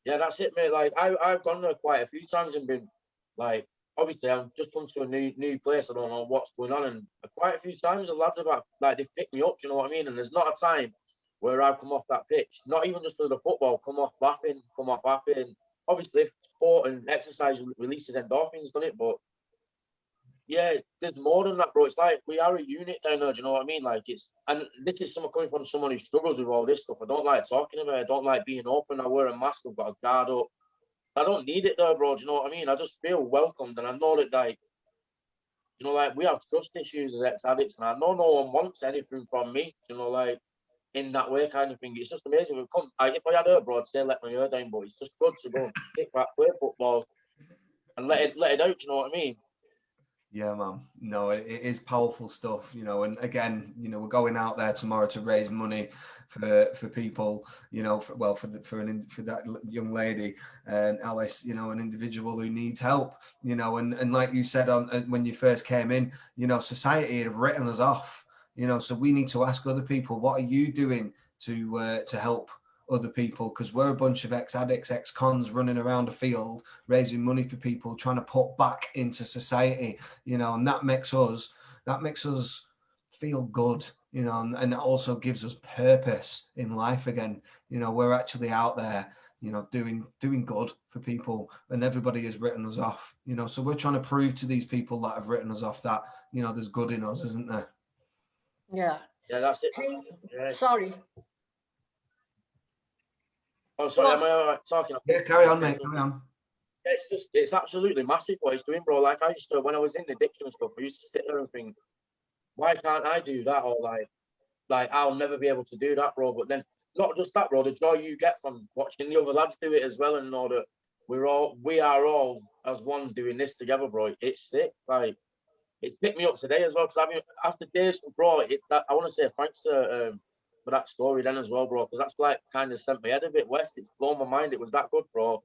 Yeah, that's it, mate. Like I've gone there quite a few times and been like, obviously I've just come to a new place. I don't know what's going on, and quite a few times the lads have like they've picked me up. Do you know what I mean? And there's not a time where I've come off that pitch, not even just for the football, come off laughing, come off happy. And obviously, sport and exercise releases endorphins, doesn't it? But yeah, there's more than that, bro. It's like we are a unit down there. Do you know what I mean? Like it's, and this is someone coming from someone who struggles with all this stuff. I don't like talking about it. I don't like being open. I wear a mask. I've got a guard up. I don't need it though, bro. Do you know what I mean? I just feel welcomed, and I know that like, you know, like we have trust issues as ex-addicts, and I know no one wants anything from me. You know, like in that way, kind of thing. It's just amazing. We come. Like, if I had her, bro, I'd say let my hair down, but it's just good to go kick back, play football, and let it out. Do you know what I mean? Yeah, man. No, it is powerful stuff, you know. And again, you know, we're going out there tomorrow to raise money for people, you know, for that young lady, Alice, you know, an individual who needs help, you know. And like you said on when you first came in, you know, society have written us off, you know. So we need to ask other people, what are you doing to help other people? Because we're a bunch of ex-addicts, ex-cons running around a field raising money for people, trying to put back into society, you know, and that makes us feel good, you know, and it also gives us purpose in life again. You know, we're actually out there, you know, doing good for people, and everybody has written us off, you know. So we're trying to prove to these people that have written us off that, you know, there's good in us, isn't there? Yeah. Yeah, that's it. Hey, Yeah. sorry. Oh, sorry, am I all right talking? Yeah, carry on, mate. Carry on. Yeah, it's absolutely massive what he's doing, bro. Like I used to, when I was in addiction and stuff, I used to sit there and think, why can't I do that? Or like I'll never be able to do that, bro. But then not just that, bro, the joy you get from watching the other lads do it as well, and know that we are all as one doing this together, bro. It's sick. Like it's picked me up today as well, because I mean after days, bro, I want to say thanks to for that story then as well, bro, because that's like kind of sent my head a bit west. It's blown my mind. It was that good, bro.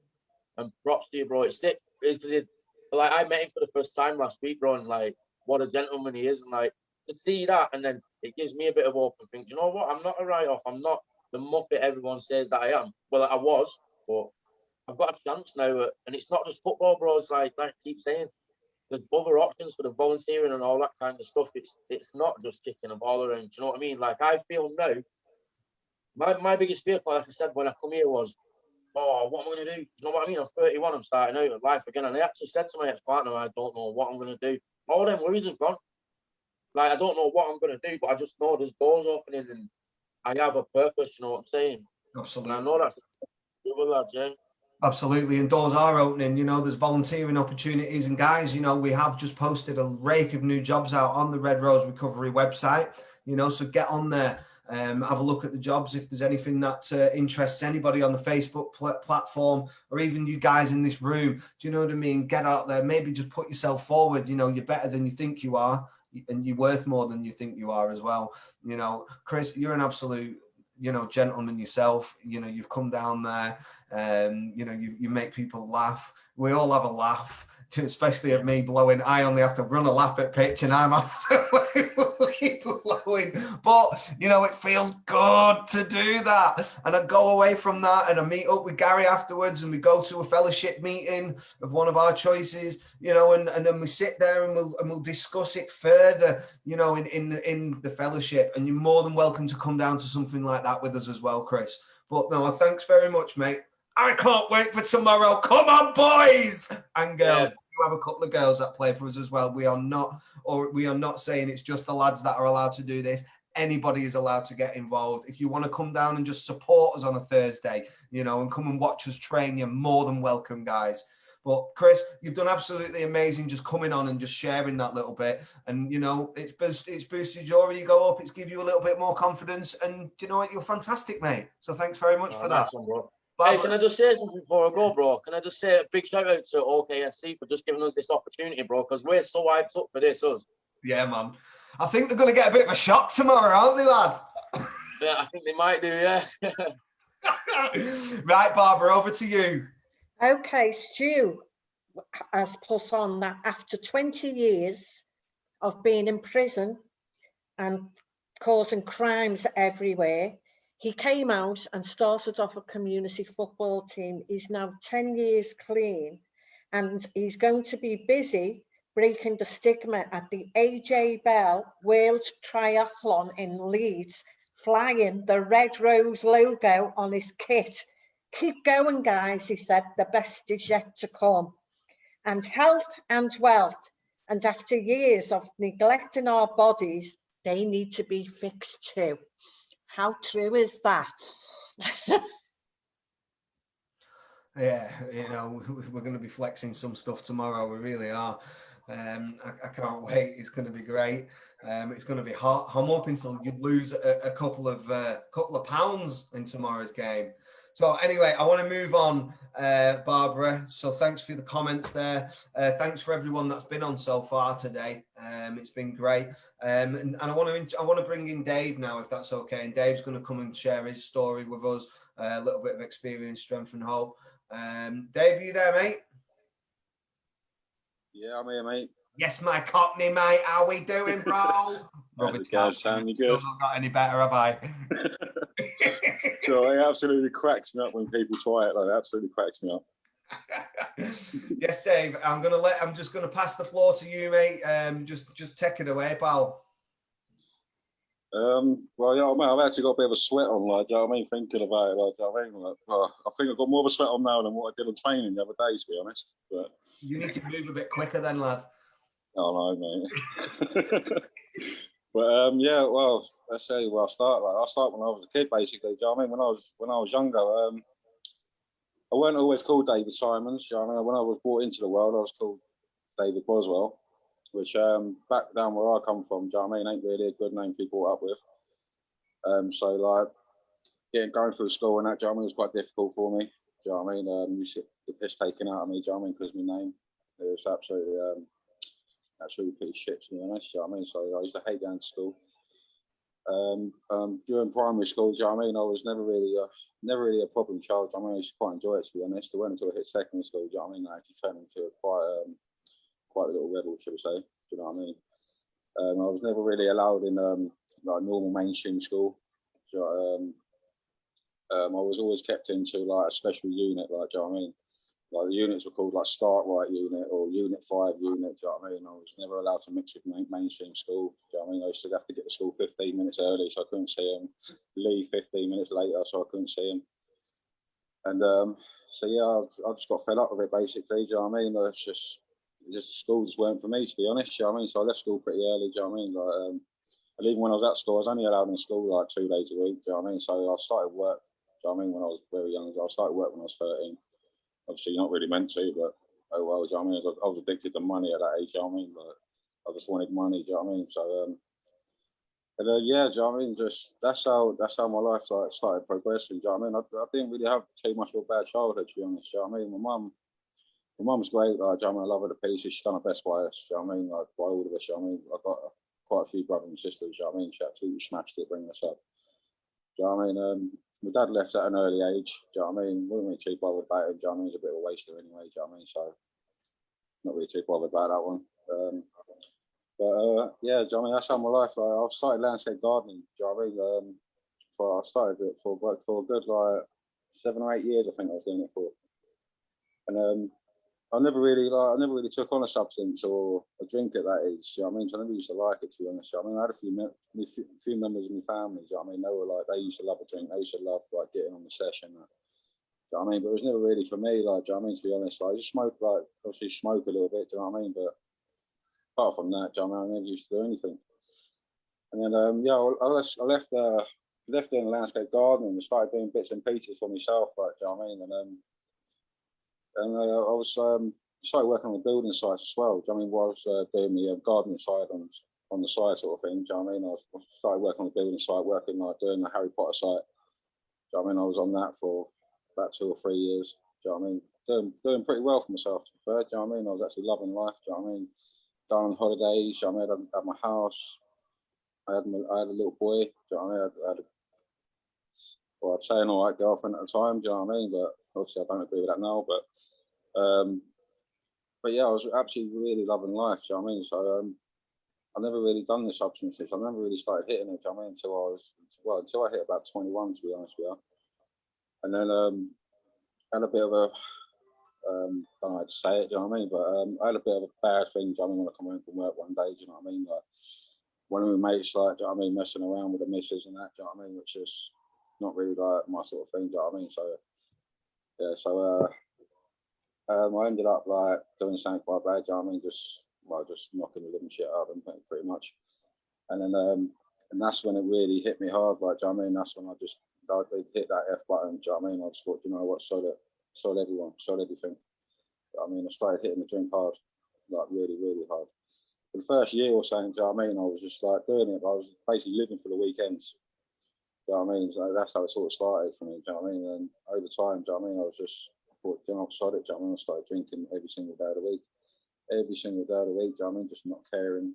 And props to you, bro. It's sick. It's because like I met him for the first time last week, bro, and like what a gentleman he is, and like to see that, and then it gives me a bit of hope and think, you know what? I'm not a write-off. I'm not the muppet everyone says that I am. Well, I was, but I've got a chance now, and it's not just football, bro. It's like I keep saying, there's other options for the volunteering and all that kind of stuff. It's not just kicking a ball around. Do you know what I mean? Like I feel now my biggest fear, like I said, when I come here was, oh, what am I going to do? You know what I mean? I'm 31, I'm starting out in life again. And I actually said to my ex-partner, I don't know what I'm going to do. All them worries have gone. Like, I don't know what I'm going to do, but I just know there's doors opening and I have a purpose, you know what I'm saying? Absolutely. And I know that's with lads, yeah. Absolutely, and doors are opening. You know, there's volunteering opportunities, and guys, you know, we have just posted a rake of new jobs out on the Red Rose Recovery website. You know, so get on there, have a look at the jobs. If there's anything that interests anybody on the Facebook platform, or even you guys in this room, do you know what I mean? Get out there, maybe just put yourself forward. You know, you're better than you think you are, and you're worth more than you think you are as well. You know, Chris, you're an absolute, you know, gentleman yourself. You know, you've come down there, you know, you make people laugh. We all have a laugh, especially at me blowing. I only have to run a lap at pitch and I'm absolutely blowing. But, you know, it feels good to do that. And I go away from that and I meet up with Gary afterwards and we go to a fellowship meeting of one of our choices, you know, and then we sit there and we'll discuss it further, you know, in the fellowship. And you're more than welcome to come down to something like that with us as well, Chris. But no, thanks very much, mate. I can't wait for tomorrow. Come on, boys and girls. Yeah. We have a couple of girls that play for us as well. We are not saying it's just the lads that are allowed to do this. Anybody is allowed to get involved. If you want to come down and just support us on a Thursday, you know, and come and watch us train, you're more than welcome, guys. But Chris, you've done absolutely amazing just coming on and just sharing that little bit. And, you know, it's boosted your ego up. It's give you a little bit more confidence. And you know what? You're fantastic, mate. So thanks very much for that. Hey, can I just say something before I go, bro? Can I just say a big shout out to OKFC for just giving us this opportunity, bro? Because we're so hyped up for this, us. Yeah, man. I think they're going to get a bit of a shock tomorrow, aren't they, lad? Yeah, I think they might do, yeah. Right, Barbara, over to you. Okay, Stu has put on that after 20 years of being in prison and causing crimes everywhere, he came out and started off a community football team. He's now 10 years clean and he's going to be busy breaking the stigma at the AJ Bell World Triathlon in Leeds, flying the Red Rose logo on his kit. Keep going, guys, he said, the best is yet to come. And health and wealth, and after years of neglecting our bodies, they need to be fixed too. How true is that? Yeah, you know, we're going to be flexing some stuff tomorrow. We really are. I can't wait. It's going to be great. It's going to be hot. I'm hoping till you lose a couple of pounds in tomorrow's game. So anyway, I want to move on, Barbara. So thanks for the comments there. Thanks for everyone that's been on so far today. It's been great. And I want to bring in Dave now, if that's okay. And Dave's going to come and share his story with us, a little bit of experience, strength, and hope. Dave, are you there, mate? Yeah, I'm here, mate. Yes, my Cockney, mate. How we doing, bro? Rubbish, guys. Sound you good? Still not got any better, have I? So it absolutely cracks me up when people try it. Like, it absolutely cracks me up. Yes, Dave. I'm just gonna pass the floor to you, mate. Just take it away, pal. Well, yeah, mate, I've actually got a bit of a sweat on, like, you know what I mean, thinking about it, like, you know what I mean? Like, I think I've got more of a sweat on now than what I did on training the other day, to be honest. But you need to move a bit quicker then, lad. Oh no, mate. But yeah, well, let's say where I start. Like, I started when I was a kid, basically. Do you know what I mean? When I was younger, I weren't always called David Simons. You know what I mean? When I was brought into the world, I was called David Boswell, which back down where I come from, do you know what I mean, ain't really a good name to be brought up with. So like going through school and that, do you know what I mean, was quite difficult for me. Do you know what I mean? You get the piss taken out of me, do you know what I mean, because of my name. It was absolutely pretty shit, to be honest. You know what I mean? So I used to hate going to school. During primary school, do you know what I mean? I was never really a problem child. I mean, I used to quite enjoy it, to be honest. It wasn't until I hit secondary school, do you know what I mean? I actually turned into quite a little rebel, should we say? Do you know what I mean? I was never really allowed in like normal mainstream school. Do you know, I was always kept into like a special unit, like, do you know what I mean? Like the units were called like Start Right Unit or Unit 5 Unit, do you know what I mean? I was never allowed to mix with mainstream school, do you know what I mean? I used to have to get to school 15 minutes early so I couldn't see them, leave 15 few minutes later, so I couldn't see him. And so yeah, I just got fed up with it basically. Do you know what I mean? It's just school just weren't for me, to be honest. Do you know what I mean? So I left school pretty early. Do you know what I mean? Like, and even when I was at school, I was only allowed in school like 2 days a week. Do you know what I mean? So I started work. Do you know what I mean? When I was very young, I started work when I was 13. Obviously, you're not really meant to, but oh well. Do you know what I mean? I was addicted to money at that age. Do you know what I mean? But I just wanted money. Do you know what I mean? So yeah, do you know what I mean? Just that's how my life like started progressing. Do you know what I mean? I didn't really have too much of a bad childhood, to be honest. Do you know what I mean? My mum's great. Like, do you know what I mean? I love her to pieces. She's done her best by us. Do you know what I mean? Like by all of us. Do you know what I mean? I've got quite a few brothers and sisters. Do you know what I mean? She absolutely smashed it bringing us up. Do you know what I mean? My dad left at an early age. Do you know what I mean? Wasn't really too bothered about it. Do you know what I mean? He's a bit of a waster anyway. Do you know what I mean? So not really too bothered about that one. But yeah, do you know what I mean? That's how my life. Like, I started landscape gardening. Do you know what I mean? I started it for a good like 7 or 8 years. I think I was doing it for. And I never really took on a substance or a drink at that age. You know what I mean? So I never used to like it, to be honest. You know what I mean? I had a few members of my family. You know what I mean? They were like, they used to love a drink. They used to love like getting on the session. You know what I mean? But it was never really for me. Like, do you know what I mean? To be honest, like, I just smoked, like obviously smoke a little bit. Do you know what I mean? But apart from that, do you know what I mean? I never used to do anything. And then yeah, I left doing landscape gardening and started doing bits and pieces for myself. Like, do you know what I mean? And I was started working on the building sites as well. Do you know what I mean? While I was doing the gardening side on the side sort of thing. Do you know what I mean? I started working on the building site, working like doing the Harry Potter site. Do you know what I mean? I was on that for about 2 or 3 years. Do you know what I mean? Doing pretty well for myself, to be fair. Do you know what I mean? I was actually loving life. Do you know what I mean? Going on holidays. Do you know what I mean? At my house. I had a little boy. Do you know what I mean? Well, I'd say an all right girlfriend at the time. Do you know what I mean? But obviously, I don't agree with that now. But yeah, I was absolutely really loving life. Do you know what I mean? So I never really done the substances. I never really started hitting it. Do you know what I mean? Until I hit about 21, to be honest with you. And then had a bit of a don't know how to say it. Do you know what I mean? But I had a bit of a bad thing. Do you know what I mean? When I come home from work one day, do you know what I mean? Like one of my mates, like, do you know what I mean, messing around with the missus and that. Do you know what I mean? Which is not really like my sort of thing. Do you know what I mean? So yeah, I ended up like doing something quite bad. Do you know what I mean? Just knocking the living shit out of them pretty much. And then and that's when it really hit me hard. Like, do you know what I mean? That's when I hit that F button. Do you know what I mean? I just thought, you know what, sold everything. Do you know what I mean? I started hitting the drink hard, like really, really hard. For the first year or so, do you know what I mean? I was just like doing it, but I was basically living for the weekends. Do you know what I mean? So that's how it sort of started for me. Do you know what I mean? And over time, do you know what I mean? I was just thought, you know, I sod it. Do you know what I mean? I started drinking every single day of the week. Every single day of the week. Do you know what I mean? Just not caring,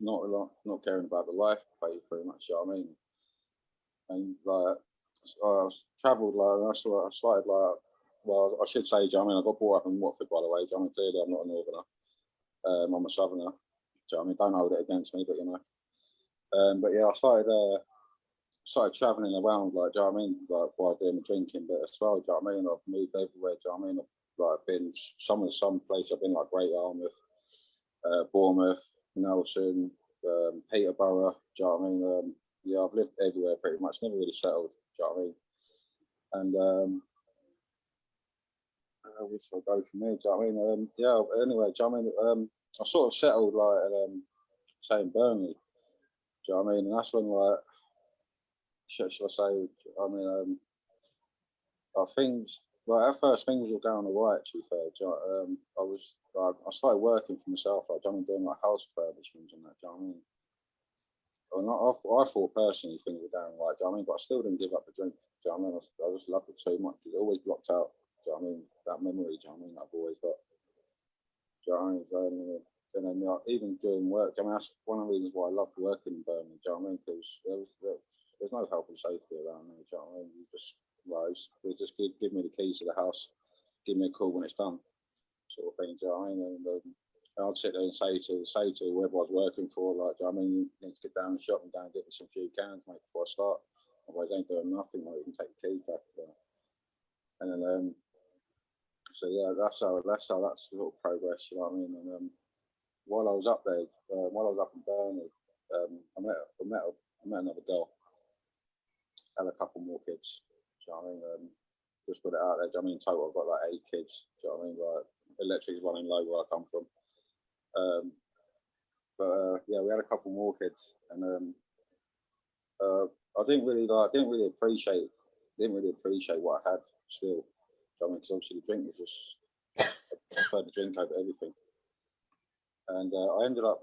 not caring about the life, pretty much. Do you know what I mean? And like I travelled, like I started like. Well, I should say, do you know what I mean? I got brought up in Watford, by the way. Do you know what I mean? Clearly, I'm not a northerner. I'm a southerner. Do you know what I mean? Don't hold it against me, but you know. But yeah, I started travelling around, like, do you know what I mean? Like while doing the drinking bit as well. Do you know what I mean? I've moved everywhere. Do you know what I mean? I've like been some place. I've been like Great Yarmouth, Bournemouth, Nelson, Peterborough. Do you know what I mean? Yeah, I've lived everywhere pretty much. Never really settled. Do you know what I mean? And which I'll go from there. Do you know what I mean? Yeah. Anyway, do you know what I mean? I sort of settled like say in Burnley. Do you know what I mean? And that's when like should I say? I mean, things like at first things were going alright. To be fair, do you know, I started working for myself. Like, do you know what I mean, doing like house refurbishments and that. Do you know what I mean? I thought personally things were going right. Do you know what I mean? But I still didn't give up the drink. Do you know what I mean? I just loved it too much. It always blocked out. Do you know what I mean? That memory. Do you know what I mean? That I've always got. Do you know what I mean? And then even during work, do you know what I mean? That's one of the reasons why I loved working in Birmingham. Do you know what I mean? Because there's no health and safety around me. Do you know what I mean? You just they just give me the keys to the house, give me a call when it's done, sort of thing. Do you know what I mean? And I'd sit there and say to whoever I was working for, like, do you know what I mean? You need to get down the shop and go and get me some few cans, mate, before I start. Otherwise, I ain't doing nothing. Like, you can take the keys back. And then so yeah, that's how that sort of progress. You know what I mean? And while I was up there, while I was up in Burnley, I met another girl, had a couple more kids. Do you know what I mean? Just put it out there. Do you know what I mean? In total, I've got like 8 kids. Do you know what I mean? Like, electric's running low where I come from. Yeah, we had a couple more kids, and I didn't really appreciate what I had still. Do you know what I mean? Because obviously the drink was just, I preferred the drink over everything. And I ended up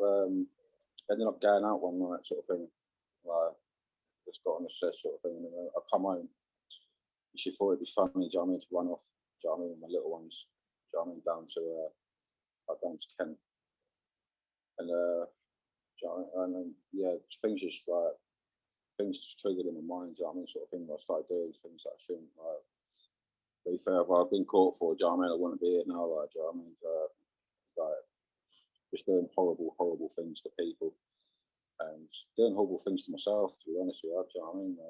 going out one night, sort of thing. Like, just got on the set, sort of thing. And I come home. She thought it'd be funny, do you know what I mean, to run off, do you know what I mean, with my little ones, do you know what I mean, down to Kent. And do you know what I mean? And yeah, things just triggered in my mind, do you know what I mean, sort of thing. I started doing things that I shouldn't. Like, to be fair, if I'd been caught for, do you know what I mean, I wouldn't be here now, like, do you know what I mean? Like, just doing horrible things to people, and doing horrible things to myself, to be honest with you, do you know what I mean?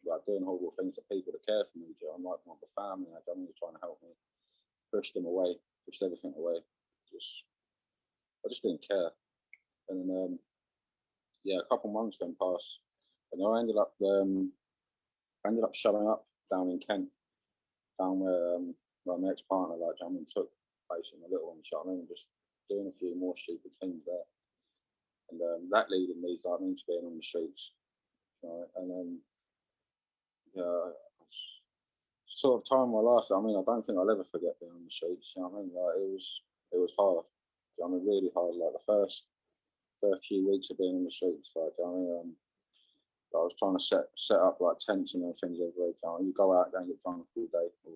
Like, doing horrible things to people that care for me, do you know, I'm like my family, do you know what I mean, trying to help me, pushed them away, pushed everything away. I just didn't care. And then yeah, a couple months went past, and I ended up showing up down in Kent, down where my ex-partner, like, do you know what I mean, took basically my little one, do you know what I mean, just doing a few more stupid things there. And that leaded me, like, into being on the streets, you know, and yeah, sort of time of my life. I mean, I don't think I'll ever forget being on the streets. You know what I mean? Like, it was hard. You know what I mean? Really hard. Like, the first few weeks of being on the streets, like, you know what I mean? I was trying to set up like tents and things every day. You go out there and get drunk all day, or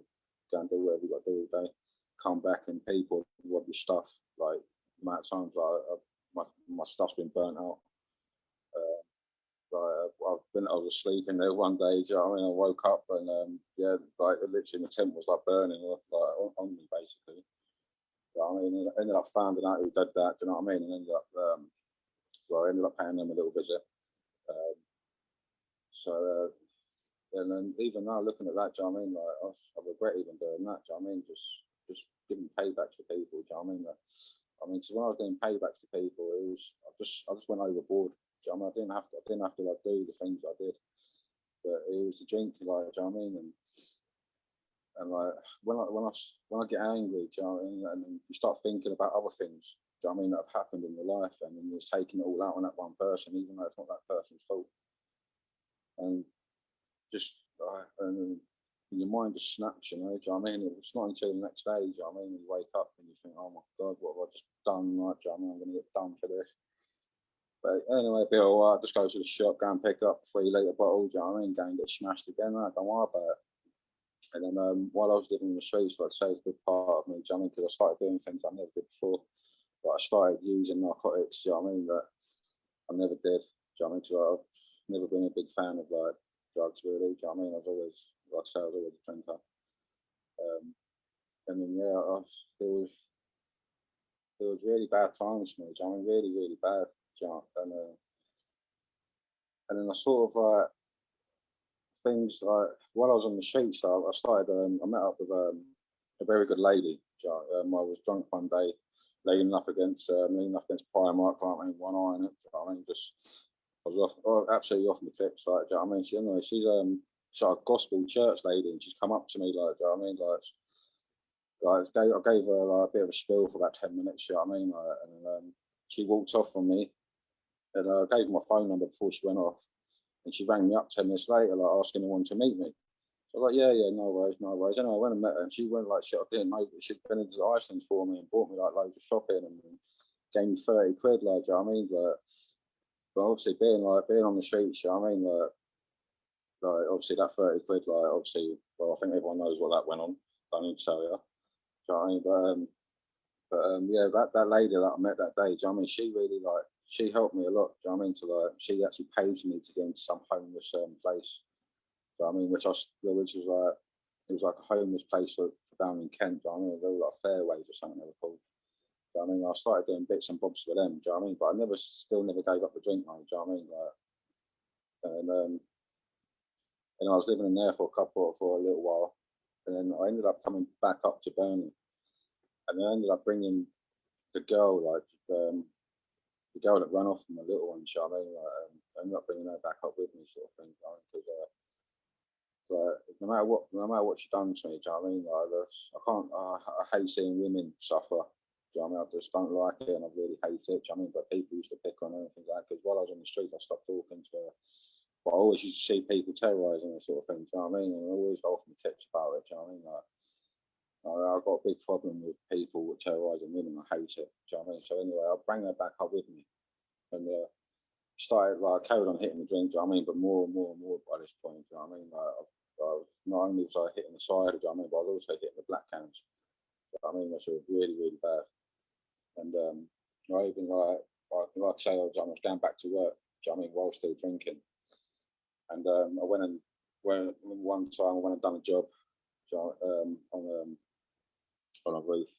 go and do whatever you got to do all day. Come back and people rob your stuff. Like, the amount of times like my stuff's been burnt out. I was sleeping there one day, do you know what I mean? I woke up and yeah, like, literally the tent was like burning, like, on me, basically. You know what I mean? I ended up finding out who did that, do you know what I mean? And I ended up paying them a little visit. And then even now, looking at that, do you know what I mean? Like, I regret even doing that, do you know what I mean? Just giving paybacks to people, do you know what I mean? So when I was doing paybacks to people, I just went overboard. Do you know what I mean? I didn't have to like do the things I did, but it was the drink, like, do you know what I mean? And like, when I get angry, do you know what I mean? And then you start thinking about other things, do you know what I mean, that have happened in your life, and then you're just taking it all out on that one person, even though it's not that person's fault. And just and your mind just snaps, you know, do you know what I mean? It's not until the next day, do you know what I mean? You wake up and you think, oh my God, what have I just done? Like, do you know what I mean? I'm going to get done for this. But anyway, it'll be all right. Just go to the shop, go and pick up a 3-litre bottle, do you know what I mean? Go and get smashed again, don't worry about it. And then while I was living in the streets, like I say, it's a big part of me, do you know what I mean? Because I started doing things I never did before. Like, I started using narcotics, do you know what I mean? That I never did, do you know what I mean? Because I've never been a big fan of like drugs, really, do you know what I mean? I was always, like I say, I was always a drinker. And then yeah, it was really bad times for me, do you know what I mean? Really, really bad, do you know? And then I sort of like, things like, while I was on the streets, I started, I met up with a very good lady. You know, I was drunk one day, leaning up against Primark, like, I mean, one eye on it. You know what I mean? I was absolutely off my tips. Like, do you know what I mean? She's like a gospel church lady, and she's come up to me, like, do you know what I mean? I gave her like a bit of a spiel for about 10 minutes. You know what I mean? Like, and she walked off from me, and I gave her my phone number before she went off. And she rang me up 10 minutes later, like, asking her to meet me. So I was like, yeah, no worries. And I went and met her, and she went like, shit, I didn't know, but she'd been into Iceland for me and bought me like loads of shopping and gave me 30 quid, like, do you know what I mean? Like, but obviously being on the streets, you know what I mean? Like obviously that 30 quid, like, obviously, well, I think everyone knows what that went on. Don't need to tell you. Do you know what I mean? But yeah, that lady that I met that day, do you know what I mean? She really, like, she helped me a lot, do you know what I mean? She actually paid me to get into some homeless place. Do you know what I mean? Which was like, it was like a homeless place for down in Kent, do you know what I mean? They were like fairways or something they were called. Do you know what I mean? I started doing bits and bobs for them, do you know what I mean? But I still never gave up the drink, mate, do you know what I mean? Like, and I was living in there for a little while, and then I ended up coming back up to Burnley, and I ended up bringing the girl, like, the girl that ran off from my little one, you know what I mean? I ended up bringing her back up with me, sort of thing, because no matter what you've done to me, do you know what I mean? Like, I can't, I hate seeing women suffer. Do you know what I mean? I just don't like it, and I really hate it. Do you know what I mean? But people used to pick on her and things like that, because while I was on the street, I stopped talking to her. But I always used to see people terrorising her sort of thing. Do you know what I mean? And I always offer me tips about it. Do you know what I mean? Like, I've got a big problem with people terrorising women. I hate it. Do you know what I mean? So anyway, I bring her back up with me, and started like carried on hitting the drink. Do you know what I mean? But more and more and more by this point. Do you know what I mean? Like, not only was I hitting the side, do you know what I mean? But I was also hitting the black cans. Do you know what I mean? Which was really, really bad. And I even like I say, I was going back to work. Do you know what I mean? While still drinking. And I went one time. I went and done a job on a roof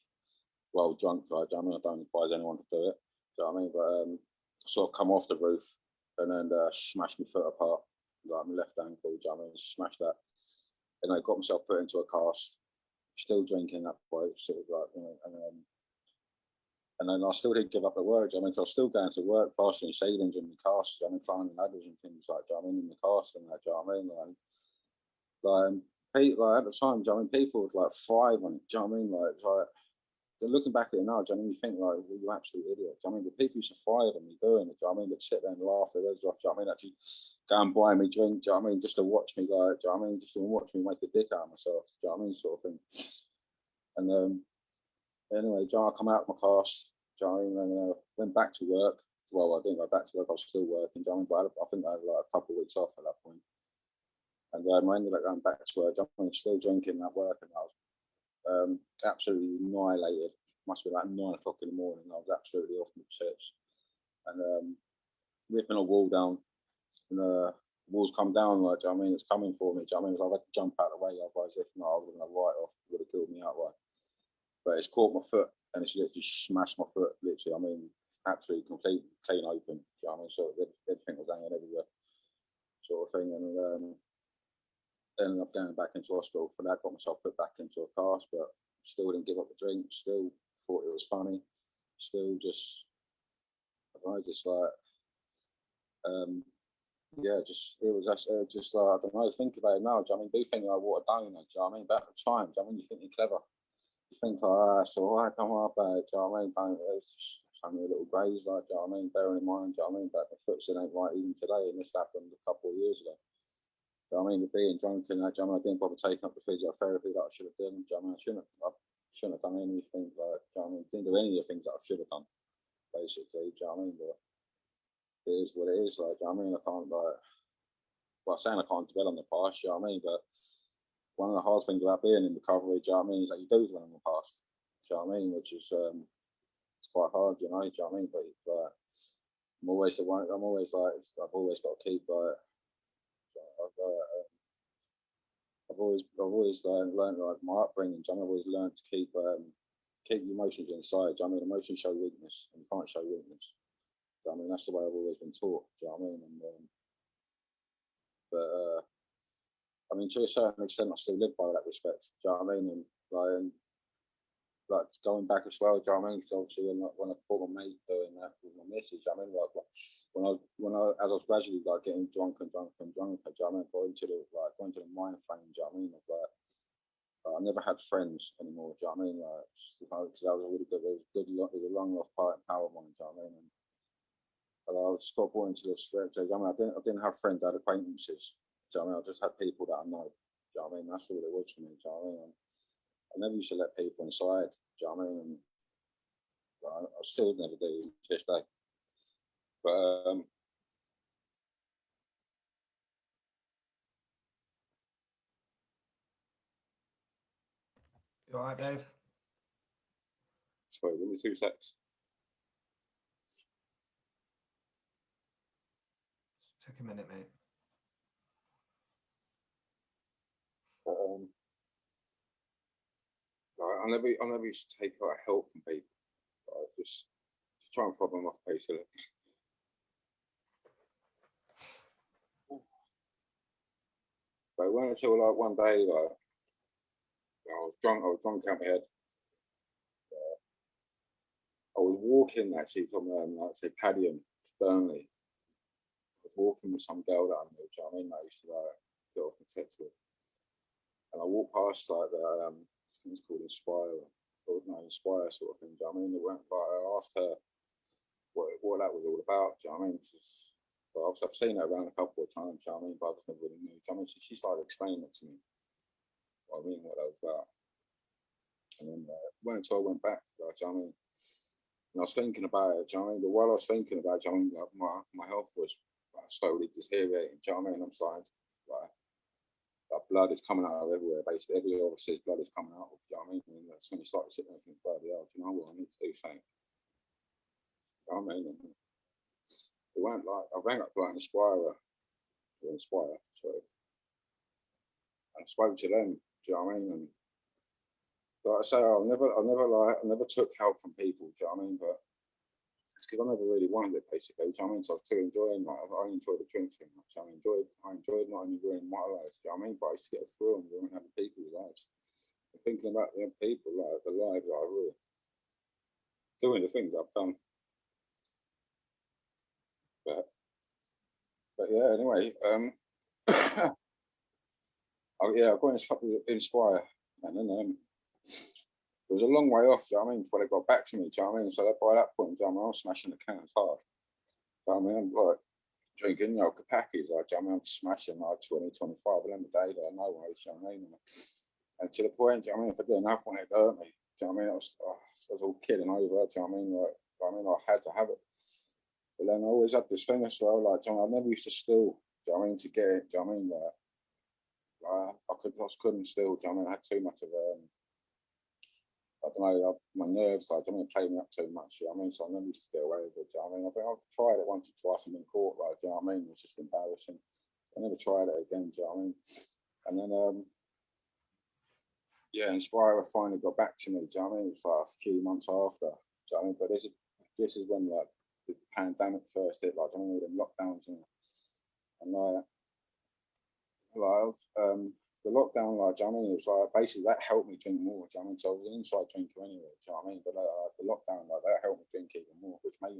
while drunk. Like, do you know what I mean? I don't advise anyone to do it. Do you know what I mean? But I sort of come off the roof and then smashed my foot apart, like my left ankle. Do you know what I mean? Smashed that. And I got myself put into a cast, still drinking that point, sort of like, you know, and then I still didn't give up the work. I mean, I was still going to work, plastering ceilings in the cast, I mean, climbing ladders and things like that. I mean, in the cast and that. Do you know what I mean? Like at the time, do you know what I mean? People would like thrive on it. Do you know what I mean? Like looking back at it now, do you know what I mean? You think like, well, you absolute idiot. Do you know what I mean? The people used to thrive on me doing it. Do you know what I mean? They'd sit there and laugh their heads off. Do you know what I mean? Actually go and buy me drink. Do you know what I mean? Just to watch me, like, do you know what I mean? Just to watch me make a dick out of myself. Do you know what I mean? Sort of thing. And anyway, I come out of my cast. Do you know what I mean? And went back to work. Well, I didn't go back to work. I was still working. Do you know what I mean? But I think I had like a couple of weeks off at that point. And I ended up going back to work. Do you know what I mean? Still drinking at work, and I was absolutely annihilated. Must be like 9 o'clock in the morning. I was absolutely off my tits. And ripping a wall down. And the walls come down, like, do you know what I mean? It's coming for me. Do you know what I mean? I've had to jump out of the way, otherwise, if not, I would have right off. It would have killed me outright. But it's caught my foot, and it's literally smashed my foot. Literally, I mean, absolutely complete, clean open. Do you know what I mean? So everything was hanging everywhere, sort of thing. And ended up going back into hospital for that. Got myself put back into a cast, but still didn't give up the drink. Still thought it was funny. Still just, I don't know, just like, yeah, just it was just like, I don't know. Think about it now. Do you know what I mean? Do think like what a donor. Do you know what I mean? But at the time, do you know what I mean? You think you're clever. You think like, so I don't worry about it. Do you know what I mean? It's just only a little graze, like, do you know what I mean? Bearing in mind, do you know what I mean? That the foot's ain't right even today, and this happened a couple of years ago. Do you know what I mean? Being drunk and that, do you know what I mean? I didn't bother taking up the physiotherapy that I should have done. Do you know what I mean? I shouldn't have done anything like, do you know what I mean? Didn't do any of the things that I should have done, basically. Do you know what I mean? But it is what it is. Like, do you know what I mean? I can't like, well, I'm saying I can't dwell on the past. Do you know what I mean? But one of the hard things about being in recovery, do you know what I mean, is that you do dwell on the past. Do you know what I mean? Which is it's quite hard, you know. Do you know what I mean? But I'm always the one. I'm always like, I've always got to keep like. I've always learned like my upbringing. I've always learned to keep your emotions inside. I mean, emotions show weakness, and you can't show weakness. I mean, that's the way I've always been taught. Do you know what I mean? And but I mean, to a certain extent, I still live by that respect. Do you know what I mean? And like going back as well. Do you know what I mean? Because obviously, when I caught my mate doing that with my missus, I mean, like when I as I was gradually like getting drunk and drunk and drunk, do you know what I mean? Going to the mind frame. Do you know what I mean? Of like, I never had friends anymore. Do you know what I mean? Like, because that was a really good. It was a long lost power of mine. Do you know what I mean? And I just got brought into the script. I mean, I didn't have friends. I had acquaintances. Do you know what I mean? I just had people that I know. Do you know what I mean? That's all it was for me. Do you know what I mean? I never used to let people inside. Do you know what I mean? And I still never do to this day. But You all right, Dave? sorry, give me 2 secs. Take a minute, mate. I never used to take like help from people. Just try and fob them off, basically. But it wasn't until like one day, like I was drunk out my head. I was walking actually from like say Padiham to Burnley. I was walking with some girl that I knew. Do you know what I mean? I used to like get off my tits with. walked past like the I think it's called Inspire, or no, Inspire sort of thing. Do you know what I mean? It went, like, I asked her what that was all about. Do you know what I mean? But I've seen it around a couple of times. Do you know what I mean? But I just never really knew. Do you know what I mean? So she started explaining it to me. What I mean, what that was about. And then went until I went back. Like, do you know what I mean? And I was thinking about it. Do you know what I mean? But while I was thinking about it, do you know what I mean? Like, my health was like, slowly deteriorating. Do you know what I mean? I'm starting like blood is coming out of everywhere. Basically, every orifice blood is coming out of. Do you know what I mean? And that's when you start to sit there and think, bloody hell, do you know what? I need to do something. Do you know what I mean? And it went like I rang up like Inspire, sorry. And I spoke to them. Do you know what I mean? And like I say, I never took help from people. Do you know what I mean? But it's because I never really wanted it, basically. Do you know what I mean? So I was too enjoying, like, I enjoyed the drink too much. I enjoyed not only ruining my life, do you know what I mean? But I used to get through and ruin other people's lives. And thinking about the other people, like the lives that I ruined, doing the things I've done. But yeah, anyway, I got Inspire, and then it was a long way off, do you know what I mean, before they got back to me, do you know what I mean? So by that point, do you know what I mean, I was smashing the cans hard. Do you know what I mean? I'm like drinking, you know, Kapakis, like, do you know what I mean? I'm smashing like 20, 25 of them a day, like, no way, do you know what I mean? And to the point, do you know what I mean, if I didn't have one, it hurt me. Do you know what I mean? I was all kidding over, do you know what I mean? Like, I had to have it. But then I always had this thing as well, like, do you know, I never used to steal, do you know what I mean, to get it, do you know what I mean? Like I just couldn't steal, do you know what I mean? I had too much of I don't know, my nerves, like, do you know what I mean, played me up too much, do you know what I mean? So I never used to get away with it, do you know what I mean? I think I've tried it once or twice and been caught, like, do you know what I mean? It's just embarrassing. I never tried it again, do you know what I mean? And then, yeah, Inspire finally got back to me, do you know what I mean? It was like a few months after, do you know what I mean? But this is when, like, the pandemic first hit, like, I mean, all them lockdowns and the lockdown, like, do you know what I mean? It was like basically that helped me drink more, do you know what I mean? So I was an inside drinker anyway, do you know what I mean? But the lockdown, like, that helped me drink even more, which makes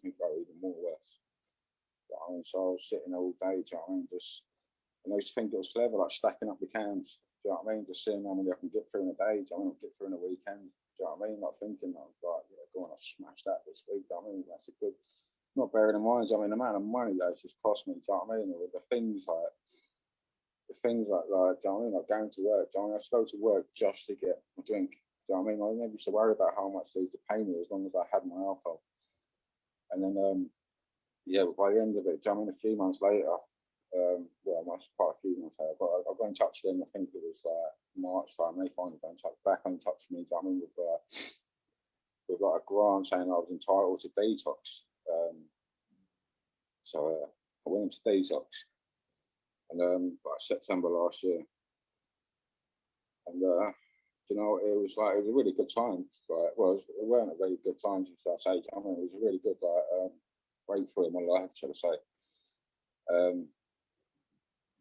me go even more worse. Do you know what I mean? So I was sitting all day, do you know what I mean? And I used to think it was clever, like stacking up the cans, do you know what I mean? Just seeing how many I can get through in a day, do you know what I mean? Get through in a weekend, do you know what I mean? Like thinking, I was like, yeah, go on, I'll smash that this week, do you know what I mean? That's a good, not bearing in mind, do you know what I mean? The amount of money that's just cost me, do you know what I mean? Or the things like, do you know what I mean? Like going to work, do you know what I mean? I used to go to work just to get a drink, do you know what I mean? I never used to worry about how much they used to pay me as long as I had my alcohol. And then, yeah, by the end of it, do you know what I mean? A few months later, well, quite a few months later, but I got in touch with them, I think it was March time, they finally got back in touch with me, do you know what I mean? With like a grant saying I was entitled to detox. So I went into detox. And like September last year, and you know, it was a really good time. Like, well, it weren't a very good time since I say. I mean, it was a really good breakthrough in my life, should I say?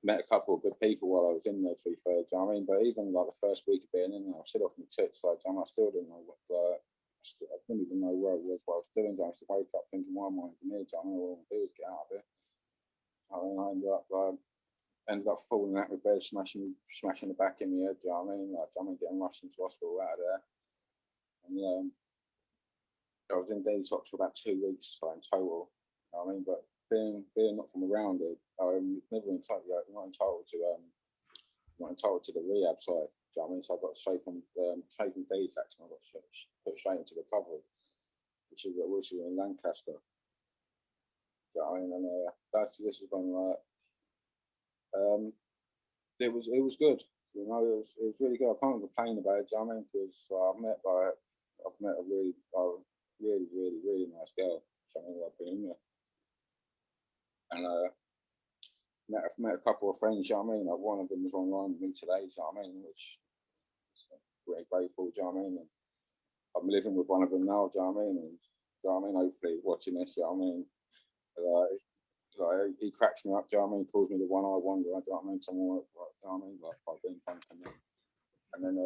Met a couple of good people while I was in there. To be fair, do you know what I mean? But even like the first week of being in there, I was still off my tits. Like, I still didn't know what. I didn't even know where I was, what I was doing. I used to wake up thinking, "Why am I even here?" Do you know what I mean? All I want to do is get out of here. I mean, I ended up falling out of bed, smashing the back in my head, do you know what I mean? Like, I mean, getting rushed into hospital out of there. And I was in detox for about 2 weeks, like, in total, you know what I mean? But being not from around it, I'm never entitled, not entitled to the rehab side, do you know what I mean? So I got straight from detox and I got put straight into recovery, which is in Lancaster. Do you know what I mean? And this is when, like, it was good, you know. It was really good. I can't complain about it, do you know what I mean? Because I've met a really nice girl, do you know what I mean? I've been in there, and met a couple of friends, do you know what I mean? Like, one of them was online with me today, do you know what I mean? Which I'm really grateful, do you know what I mean? And I'm living with one of them now, do you know what I mean? And, do you know what I mean? Hopefully watching this, do you know what I mean? He cracks me up, do you know what I mean? He calls me the one-eyed wonder, do you know what I mean? Someone, like, do you know what I mean? Like, I've been thinking, and then,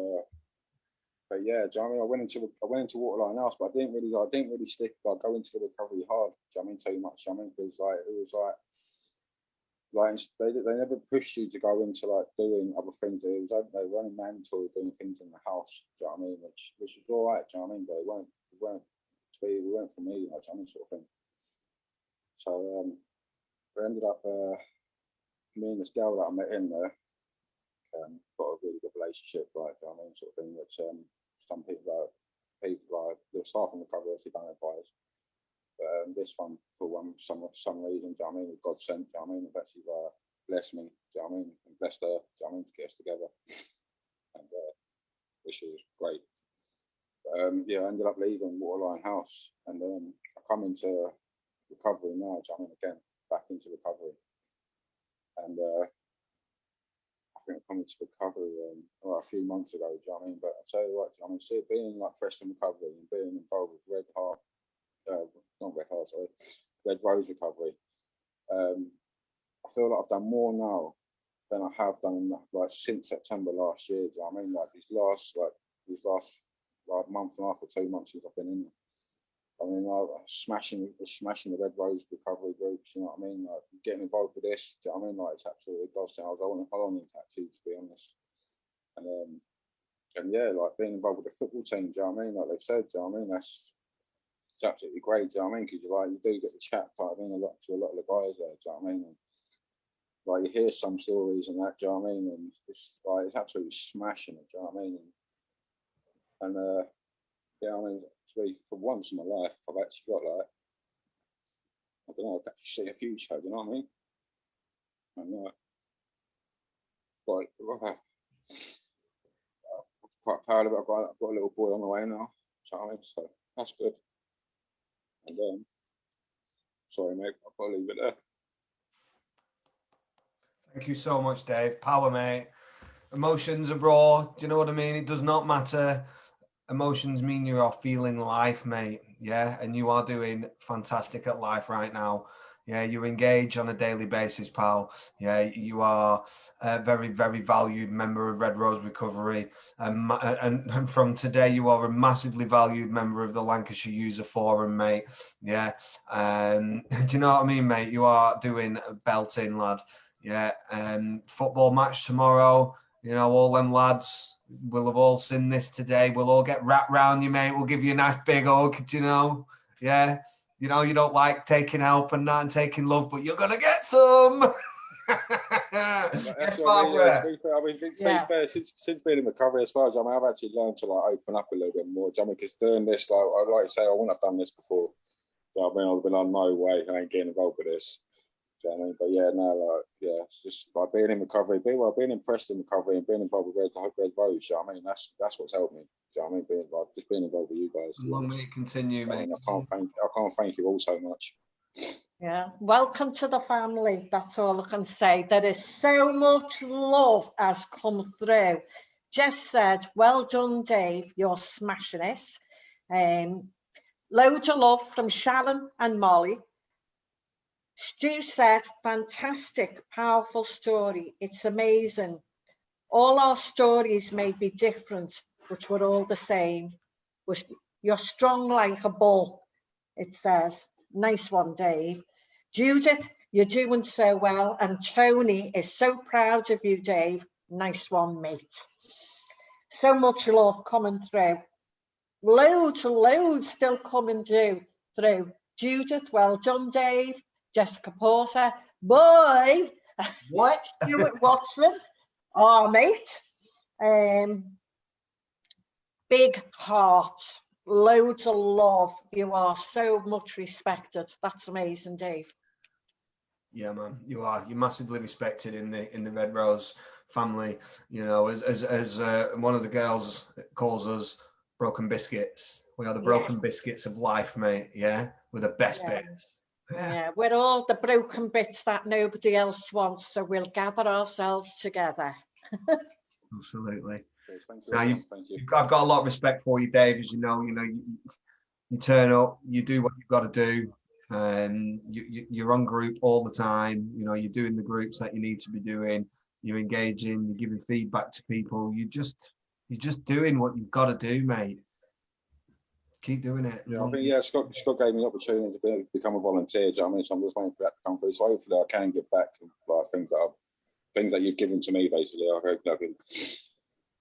but yeah, do you know what I mean? I went into Waterline House, but I didn't really stick, like, go into the recovery hard, do you know what I mean? Too much, do you know what I mean? Because, like, it was like, like they never pushed you to go into like doing other things. It was they were only mandatory doing things in the house. Do you know what I mean? Which was all right. Do you know what I mean? But we weren't for me, like, I mean, sort of thing. So we ended up me and this girl that I met in there got a really good relationship, like, do you know what I mean, sort of thing. Which some people like the staff in the recovery actually don't advise. But this one, for some reason, do you know what I mean, God sent, do you know what I mean, it's actually blessed me, do you know what I mean, and blessed her, do you know what I mean, to get us together, and which is great. Yeah, I ended up leaving Waterline House, and I come into recovery now, do you know what I mean, again, back into recovery, and I think I come into recovery a few months ago, do you know what I mean, but I tell you what, I mean, see, being like Preston Recovery and being involved with Red Rose Recovery. I feel like I've done more now than I have done like since September last year. Do you know what I mean? Like these last month and a half or 2 months since I've been in there. I mean, like smashing the Red Rose Recovery groups. You know what I mean? Like getting involved with this. Do you know what I mean? Like it's absolutely godsend. I was on in tattoo, to be honest. And yeah, like being involved with the football team. Do you know what I mean? Like they've said. Do you know what I mean? It's absolutely great, do you know what I mean? Because you do get the chat, I mean, to a lot of the guys there, do you know what I mean? And, like you hear some stories and that, do you know what I mean? And it's like it's absolutely smashing it, do you know what I mean? And yeah, I mean, for once in my life, I've actually got like, I don't know, I've actually see a future, do you know what I mean? And I'm quite proud of it. I've got a little boy on the way now, do you know what I mean? So that's good. And sorry, mate, I've got to leave it there. Thank you so much, Dave. Power, mate. Emotions are raw. Do you know what I mean? It does not matter. Emotions mean you are feeling life, mate. Yeah, and you are doing fantastic at life right now. Yeah, you engage on a daily basis, pal. Yeah, you are a very, very valued member of Red Rose Recovery. And from today, you are a massively valued member of the Lancashire User Forum, mate. Yeah. Do you know what I mean, mate? You are doing a belting, lad. Yeah. Football match tomorrow. You know, all them lads will have all seen this today. We'll all get wrapped round you, mate. We'll give you a nice big hug, you know. Yeah. You know, you don't like taking help and that and taking love, but you're going to get some. That's what I mean. Yeah, to be fair, since being in recovery, as far as I've actually learned to like open up a little bit more. Do you know, because doing this, like I say, I wouldn't have done this before. Do you know what I mean? I'd have been like, no way, I ain't getting involved with this. Do you know what I mean? But yeah, no, like, yeah, it's just like being in recovery, being impressed in recovery and being involved with Red Rose. You know what I mean? That's what's helped me. Do you know what I mean? Just being involved with you guys. Long may it continue, mate. I can't thank you all so much. Yeah, welcome to the family. That's all I can say. There is so much love has come through. Jess said, well done, Dave. You're smashing this. Loads of love from Sharon and Molly. Stu said, fantastic, powerful story. It's amazing. All our stories may be different, but we're all the same. You're strong like a bull, it says. Nice one, Dave. Judith, you're doing so well. And Tony is so proud of you, Dave. Nice one, mate. So much love coming through. Loads still coming through. Judith, well done, Dave. Jessica Porter, boy. What? Stuart Watson, our mate. Big heart, loads of love. You are so much respected. That's amazing, Dave. Yeah, man, you are. You're massively respected in the Red Rose family. You know, as one of the girls calls us, broken biscuits. We are the broken biscuits of life, mate. Yeah, we're the best bits. Yeah, we're all the broken bits that nobody else wants, so we'll gather ourselves together. Absolutely. Thank you. Now Thank you. I've got a lot of respect for you, Dave. As you know, you turn up, you do what you've got to do, and you're on group all the time. You know, you're doing the groups that you need to be doing. You're engaging. You're giving feedback to people. You're just doing what you've got to do, mate. Keep doing it. Yeah, I think Scott gave me an opportunity to become a volunteer. Do you know what I mean? So I'm just waiting for that to come through. So hopefully I can give back like things that you've given to me. Basically, I hope I can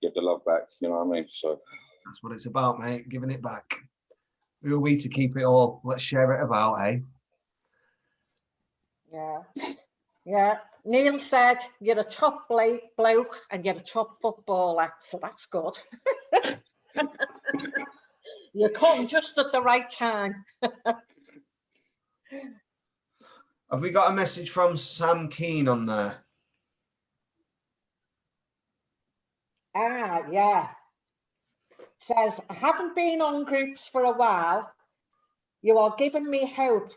give the love back. You know what I mean? So that's what it's about, mate. Giving it back. Who are we to keep it all? Let's share it about, eh? Yeah. Neil said you're a top bloke and you're a top footballer, so that's good. You come just at the right time. Have we got a message from Sam Keane on there? Yeah. Says, I haven't been on groups for a while. You are giving me hope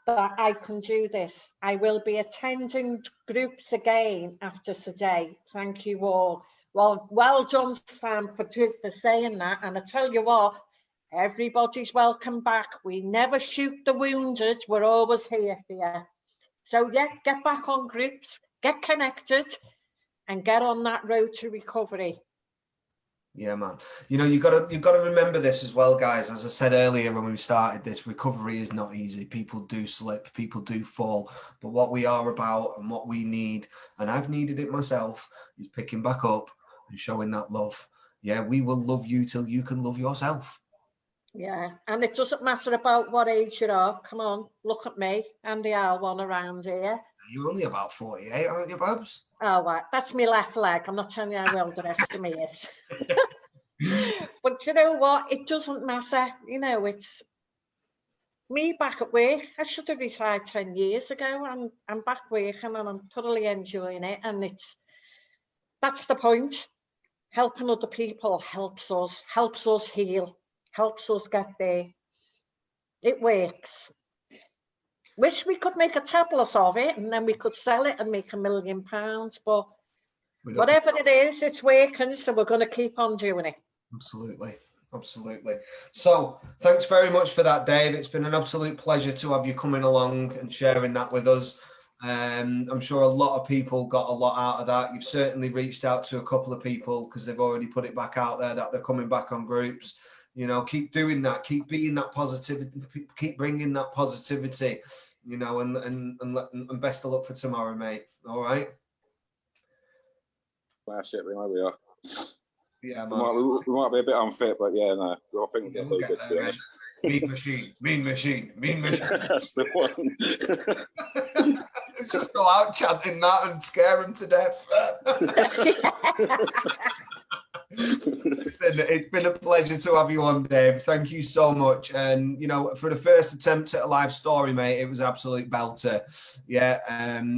that I can do this. I will be attending groups again after today. Thank you all. Well done, Sam, for saying that. And I tell you what, everybody's welcome back. We never shoot the wounded. We're always here for you. So yeah, get back on groups, get connected, and get on that road to recovery. Yeah, man. You know, you've got to remember this as well, guys. As I said earlier when we started this, recovery is not easy. People do slip, people do fall. But what we are about and what we need, and I've needed it myself, is picking back up and showing that love. Yeah, we will love you till you can love yourself. Yeah, and it doesn't matter about what age you are. Come on, look at me. I'm the old one around here. You're only about 48, aren't you, Babs? Oh, right. That's my left leg. I'm not telling you how old the rest of me is. But you know what? It doesn't matter. You know, it's me back at work. I should have retired 10 years ago. I'm back working and I'm thoroughly enjoying it. And that's the point. Helping other people helps us heal, helps us get there. It works. Wish we could make a tablet of it and then we could sell it and make £1 million, but whatever it is, it's working, so we're going to keep on doing it. Absolutely. So thanks very much for that, Dave. It's been an absolute pleasure to have you coming along and sharing that with us. I'm sure a lot of people got a lot out of that. You've certainly reached out to a couple of people because they've already put it back out there that they're coming back on groups. You know, keep doing that, keep being that positivity, keep bringing that positivity, you know, and best of luck for tomorrow, mate. All right. That's it, we know we are. Yeah, man. We might be a bit unfit, but yeah, no, I think we'll get good, to be honest. Mean machine. That's the one. Just go out chanting that and scare them to death. Listen, it's been a pleasure to have you on, Dave. Thank you so much. And you know, for the first attempt at a live story, mate, it was absolute belter. Yeah,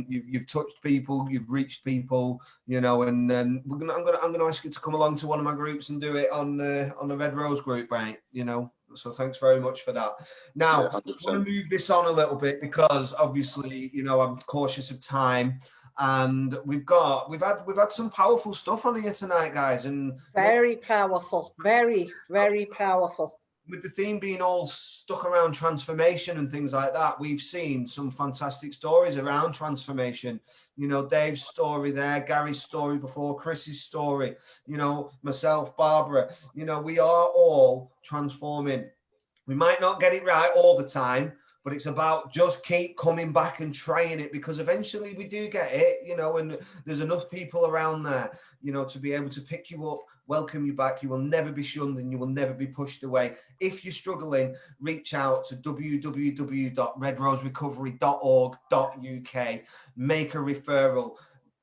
you've touched people, you've reached people, you know, and I'm gonna ask you to come along to one of my groups and do it on the Red Rose group, mate. You know, so thanks very much for that. Now, yeah, I want to move this on a little bit because obviously, you know, I'm cautious of time. And we've had some powerful stuff on here tonight, guys, and very powerful, very powerful. With the theme being all stuck around transformation and things like that, we've seen some fantastic stories around transformation. You know, Dave's story there, Gary's story before, Chris's story, you know, myself, Barbara, you know, we are all transforming. We might not get it right all the time, but it's about just keep coming back and trying it, because eventually we do get it, you know, and there's enough people around there, you know, to be able to pick you up, welcome you back. You will never be shunned and you will never be pushed away. If you're struggling, reach out to www.redroserecovery.org.uk, make a referral,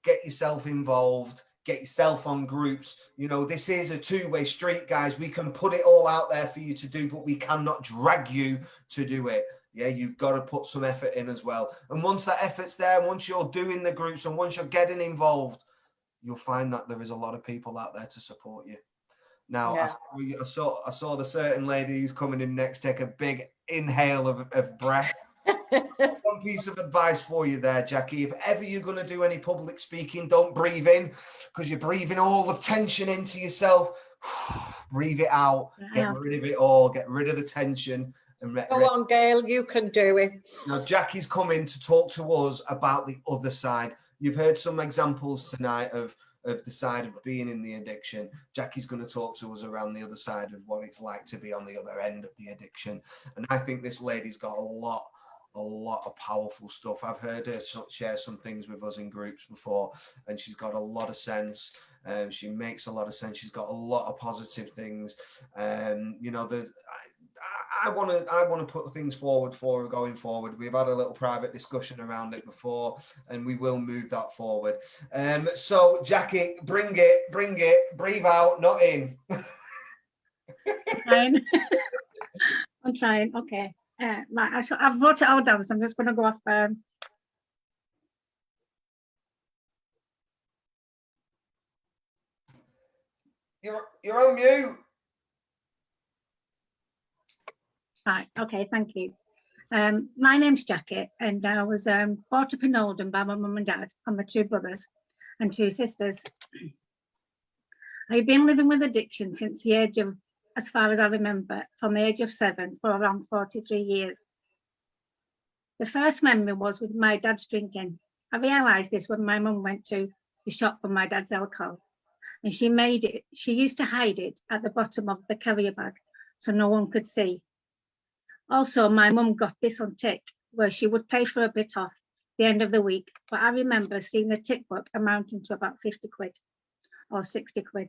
get yourself involved, get yourself on groups. You know, this is a two-way street, guys. We can put it all out there for you to do, but we cannot drag you to do it. Yeah, you've got to put some effort in as well. And once that effort's there, once you're doing the groups and once you're getting involved, you'll find that there is a lot of people out there to support you. Now, yeah. I saw the certain lady who's coming in next take a big inhale of breath. One piece of advice for you there, Jackie. If ever you're going to do any public speaking, don't breathe in, because you're breathing all the tension into yourself. Breathe it out. Get rid of it all. Get rid of the tension. Go on, Gail, you can do it. Now, Jackie's come in to talk to us about the other side. You've heard some examples tonight of of the side of being in the addiction. Jackie's going to talk to us around the other side of what it's like to be on the other end of the addiction. And I think this lady's got a lot of powerful stuff. I've heard her share some things with us in groups before, and she's got a lot of sense. She makes a lot of sense. She's got a lot of positive things. You know, I want to put things forward for her going forward. We've had a little private discussion around it before, and we will move that forward. So Jackie, bring it, breathe out, not in. I'm trying. Okay. Right, I've wrote it all down, so I'm just going to go off. You're on mute. Right. Okay. Thank you. My name's Jackie, and I was brought up in Oldham by my mum and dad and my 2 brothers and 2 sisters. I've been living with addiction since the age of, as far as I remember, from the age of 7 for around 43 years. The first memory was with my dad's drinking. I realised this when my mum went to the shop for my dad's alcohol, and she used to hide it at the bottom of the carrier bag so no one could see. Also, my mum got this on tick, where she would pay for a bit off the end of the week, but I remember seeing the tick book amounting to about 50 quid or 60 quid.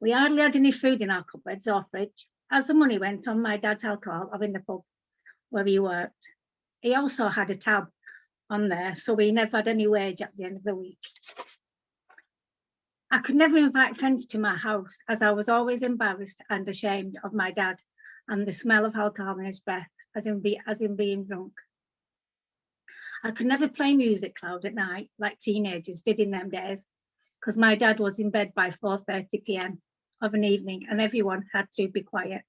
We hardly had any food in our cupboards or fridge, as the money went on my dad's alcohol or in the pub where he worked. He also had a tab on there, so we never had any wage at the end of the week. I could never invite friends to my house, as I was always embarrassed and ashamed of my dad and the smell of alcohol in his breath, as in being drunk. I could never play music loud at night like teenagers did in them days, because my dad was in bed by 4:30 p.m. of an evening and everyone had to be quiet.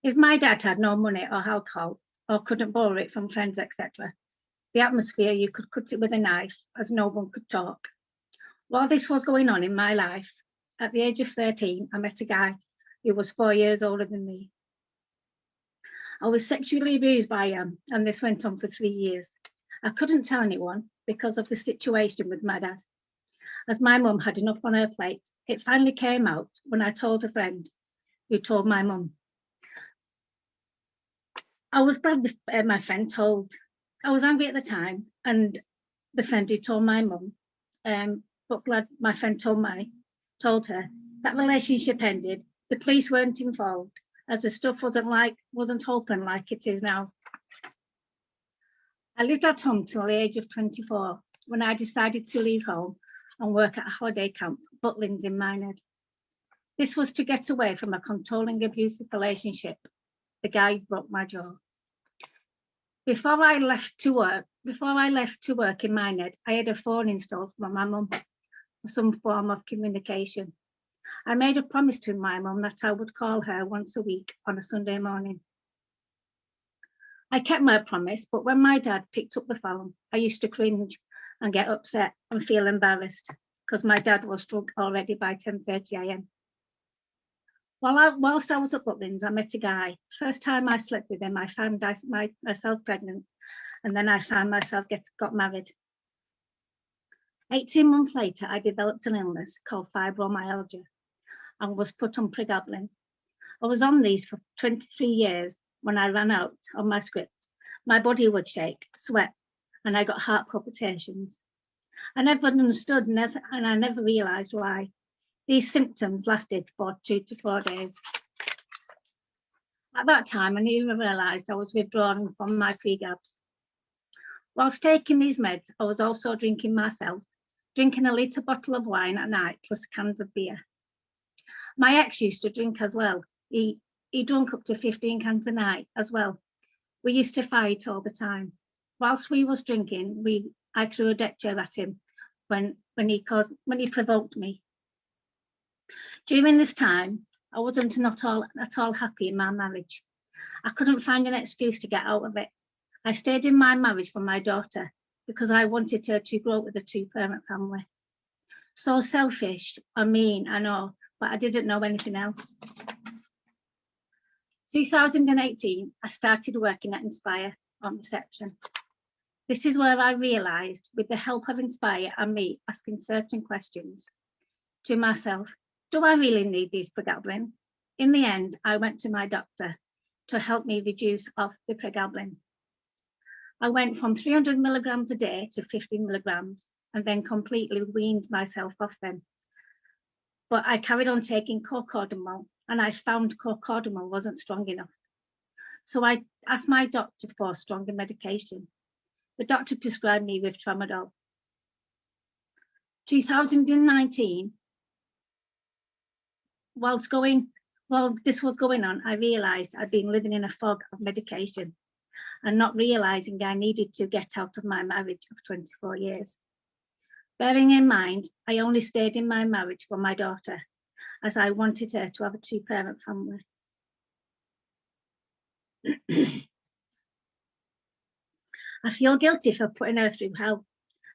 If my dad had no money or alcohol or couldn't borrow it from friends, etc., the atmosphere, you could cut it with a knife, as no one could talk. While this was going on in my life, at the age of 13, I met a guy who was 4 years older than me. I was sexually abused by him, and this went on for 3 years. I couldn't tell anyone because of the situation with my dad, as my mum had enough on her plate. It finally came out when I told a friend who told my mum. I was glad my friend told. I was angry at the time, and the friend who told my mum, but glad my friend told her. That relationship ended. The police weren't involved, as the stuff wasn't open like it is now. I lived at home till the age of 24, when I decided to leave home and work at a holiday camp, Butlins in Minehead. This was to get away from a controlling, abusive relationship. The guy broke my jaw. Before I left to work in Minehead, I had a phone installed for my mum for some form of communication. I made a promise to my mum that I would call her once a week on a Sunday morning. I kept my promise, but when my dad picked up the phone, I used to cringe and get upset and feel embarrassed because my dad was drunk already by 10:30 a.m. Whilst I was at Butlins, I met a guy. First time I slept with him, I found myself pregnant, and then I found myself got married. 18 months later, I developed an illness called fibromyalgia and was put on pregabalin. I was on these for 23 years. When I ran out of my script, my body would shake, sweat, and I got heart palpitations. I never understood, and I never realised why. These symptoms lasted for 2 to 4 days. At that time, I never realised I was withdrawing from my pregabs. Whilst taking these meds, I was also drinking myself, drinking a litre bottle of wine at night plus cans of beer. My ex used to drink as well. He drank up to 15 cans a night as well. We used to fight all the time. Whilst we was drinking, I threw a deck chair at him when he provoked me. During this time, I wasn't at all happy in my marriage. I couldn't find an excuse to get out of it. I stayed in my marriage for my daughter because I wanted her to grow up with a 2-parent family. So selfish and mean, I know, but I didn't know anything else. 2018, I started working at Inspire on reception. This is where I realised, with the help of Inspire and me asking certain questions to myself, do I really need these pregabalin? In the end, I went to my doctor to help me reduce off the pregabalin. I went from 300 milligrams a day to 50 milligrams and then completely weaned myself off them. But I carried on taking cocodamol and I found cocodamol wasn't strong enough. So I asked my doctor for stronger medication. The doctor prescribed me with tramadol. 2019, while this was going on, I realised I'd been living in a fog of medication and not realising I needed to get out of my marriage of 24 years. Bearing in mind, I only stayed in my marriage for my daughter, as I wanted her to have a two-parent family. I feel guilty for putting her through hell,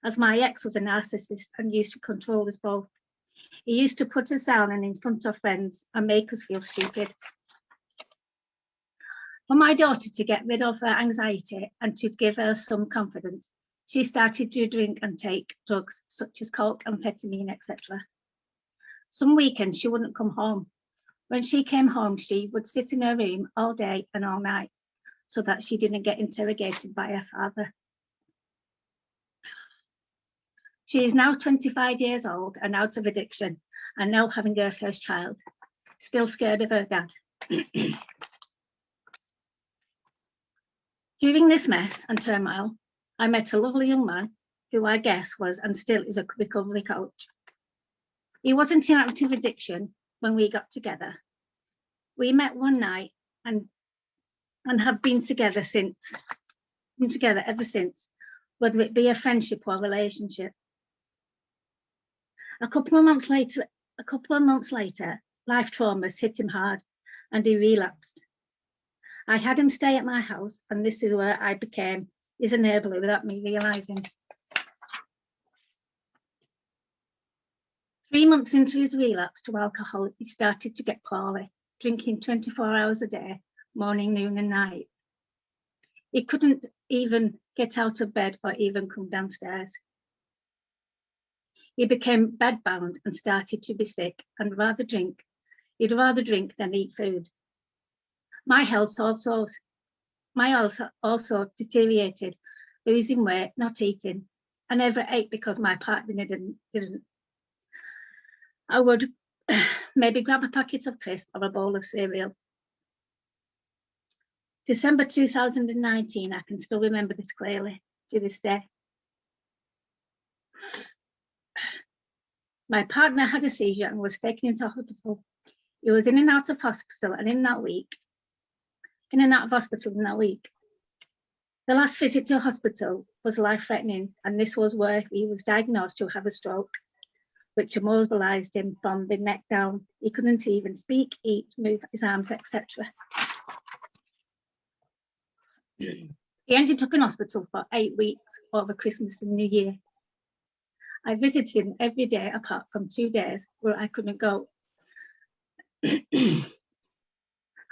as my ex was a narcissist and used to control us both. He used to put us down and in front of friends and make us feel stupid. For my daughter to get rid of her anxiety and to give her some confidence, she started to drink and take drugs such as coke, amphetamine, etc. Some weekends she wouldn't come home. When she came home, she would sit in her room all day and all night so that she didn't get interrogated by her father. She is now 25 years old and out of addiction and now having her first child, still scared of her dad. During this mess and turmoil, I met a lovely young man who I guess was and still is a recovery coach. He wasn't in active addiction when we got together. We met one night and have been together ever since, whether it be a friendship or a relationship. A couple of months later, life traumas hit him hard and he relapsed. I had him stay at my house, and this is where I became his enabler without me realising. 3 months into his relapse to alcohol, he started to get poorly, drinking 24 hours a day, morning, noon and night. He couldn't even get out of bed or even come downstairs. He became bedbound and started to be sick and he'd rather drink than eat food. My health also deteriorated, losing weight, not eating. I never ate because my partner didn't. I would maybe grab a packet of crisps or a bowl of cereal. December 2019, I can still remember this clearly to this day. My partner had a seizure and was taken into hospital. He was in and out of hospital and in and out of hospital in that week. The last visit to hospital was life-threatening, and this was where he was diagnosed to have a stroke, which immobilised him from the neck down. He couldn't even speak, eat, move his arms, etc. He ended up in hospital for 8 weeks over Christmas and New Year. I visited him every day apart from 2 days where I couldn't go,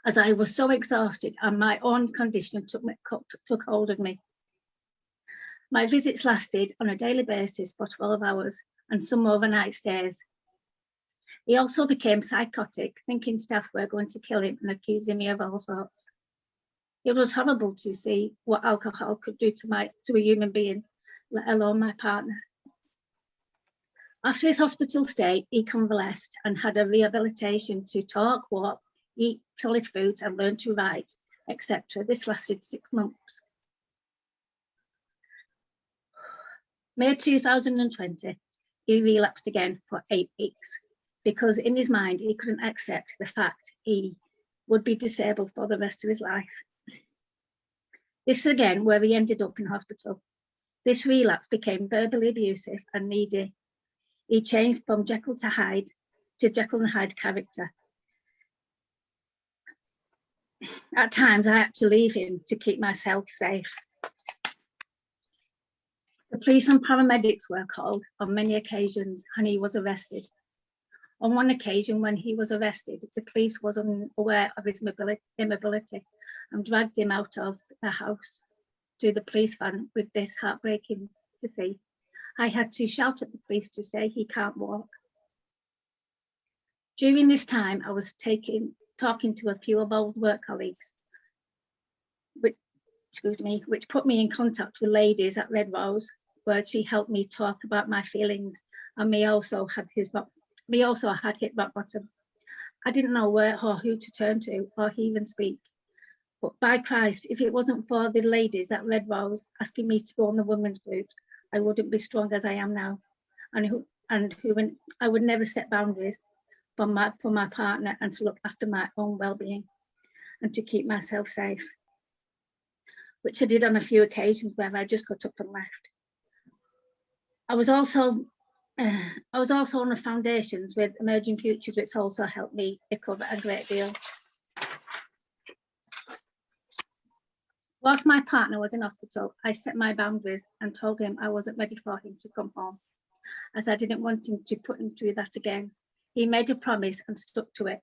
as I was so exhausted and my own condition took hold of me. My visits lasted on a daily basis for 12 hours and some overnight stays. He also became psychotic, thinking staff were going to kill him and accusing me of all sorts. It was horrible to see what alcohol could do to a human being, let alone my partner. After his hospital stay, he convalesced and had a rehabilitation to talk, walk, eat solid foods and learn to write, etc. This lasted 6 months. May 2020, he relapsed again for 8 weeks because in his mind, he couldn't accept the fact he would be disabled for the rest of his life. This again, where he ended up in hospital. This relapse became verbally abusive and needy. He changed from Jekyll to Hyde to Jekyll and Hyde character. At times, I had to leave him to keep myself safe. The police and paramedics were called on many occasions and he was arrested. On one occasion when he was arrested, the police was unaware of his immobility and dragged him out of the house to the police van with this heartbreaking to see. I had to shout at the police to say he can't walk. During this time, I was talking to a few of old work colleagues, which put me in contact with ladies at Red Rose, where she helped me talk about my feelings, and me also had hit rock bottom. I didn't know where or who to turn to or even speak. But by Christ, if it wasn't for the ladies at Red Rose asking me to go on the women's groups, I wouldn't be strong as I am now, and I would never set boundaries for my partner and to look after my own well-being and to keep myself safe, which I did on a few occasions where I just got up and left. I was also on the foundations with Emerging Futures, which also helped me recover a great deal. Whilst my partner was in hospital, I set my boundaries and told him I wasn't ready for him to come home, as I didn't want him to put him through that again. He made a promise and stuck to it.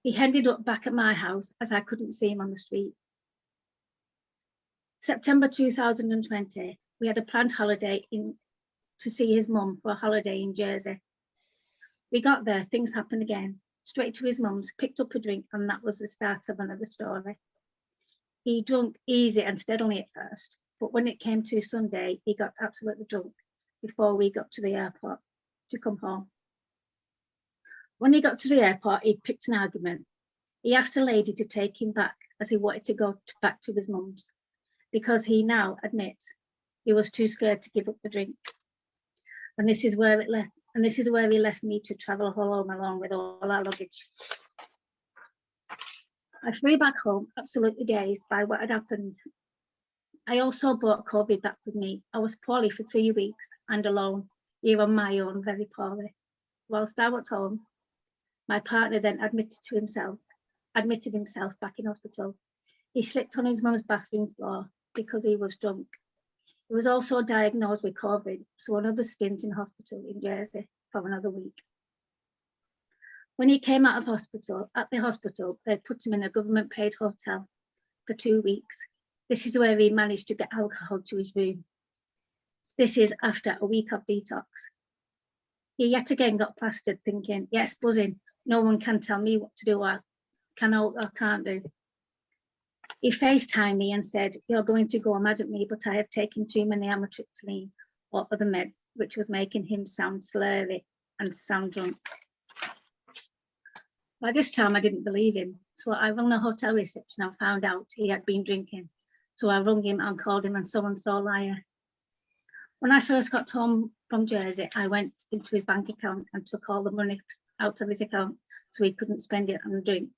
He ended up back at my house as I couldn't see him on the street. September 2020, we had a planned holiday to see his mum for a holiday in Jersey. We got there, things happened again. Straight to his mum's, picked up a drink, and that was the start of another story. He drank easy and steadily at first, but when it came to Sunday, he got absolutely drunk before we got to the airport to come home. When he got to the airport, he picked an argument. He asked a lady to take him back as he wanted to go back to his mum's, because he now admits he was too scared to give up the drink. And this is where he left me to travel home along with all our luggage. I flew back home, absolutely dazed by what had happened. I also brought COVID back with me. I was poorly for 3 weeks and alone, here on my own, very poorly. Whilst I was home, my partner then admitted himself back in hospital. He slipped on his mum's bathroom floor because he was drunk. He was also diagnosed with COVID, so another stint in hospital in Jersey for another week. When he came out of hospital, they put him in a government-paid hotel for 2 weeks. This is where he managed to get alcohol to his room. This is after a week of detox. He yet again got plastered, thinking, yes, buzzing, no one can tell me what to do or can or can't do. He FaceTimed me and said, you're going to go mad at me, but I have taken too many amitriptyline or other meds, which was making him sound slurry and sound drunk. By this time, I didn't believe him, so I rang the hotel reception and found out he had been drinking. So I rang him and called him a so-and-so liar. When I first got home from Jersey, I went into his bank account and took all the money out of his account so he couldn't spend it on a drink.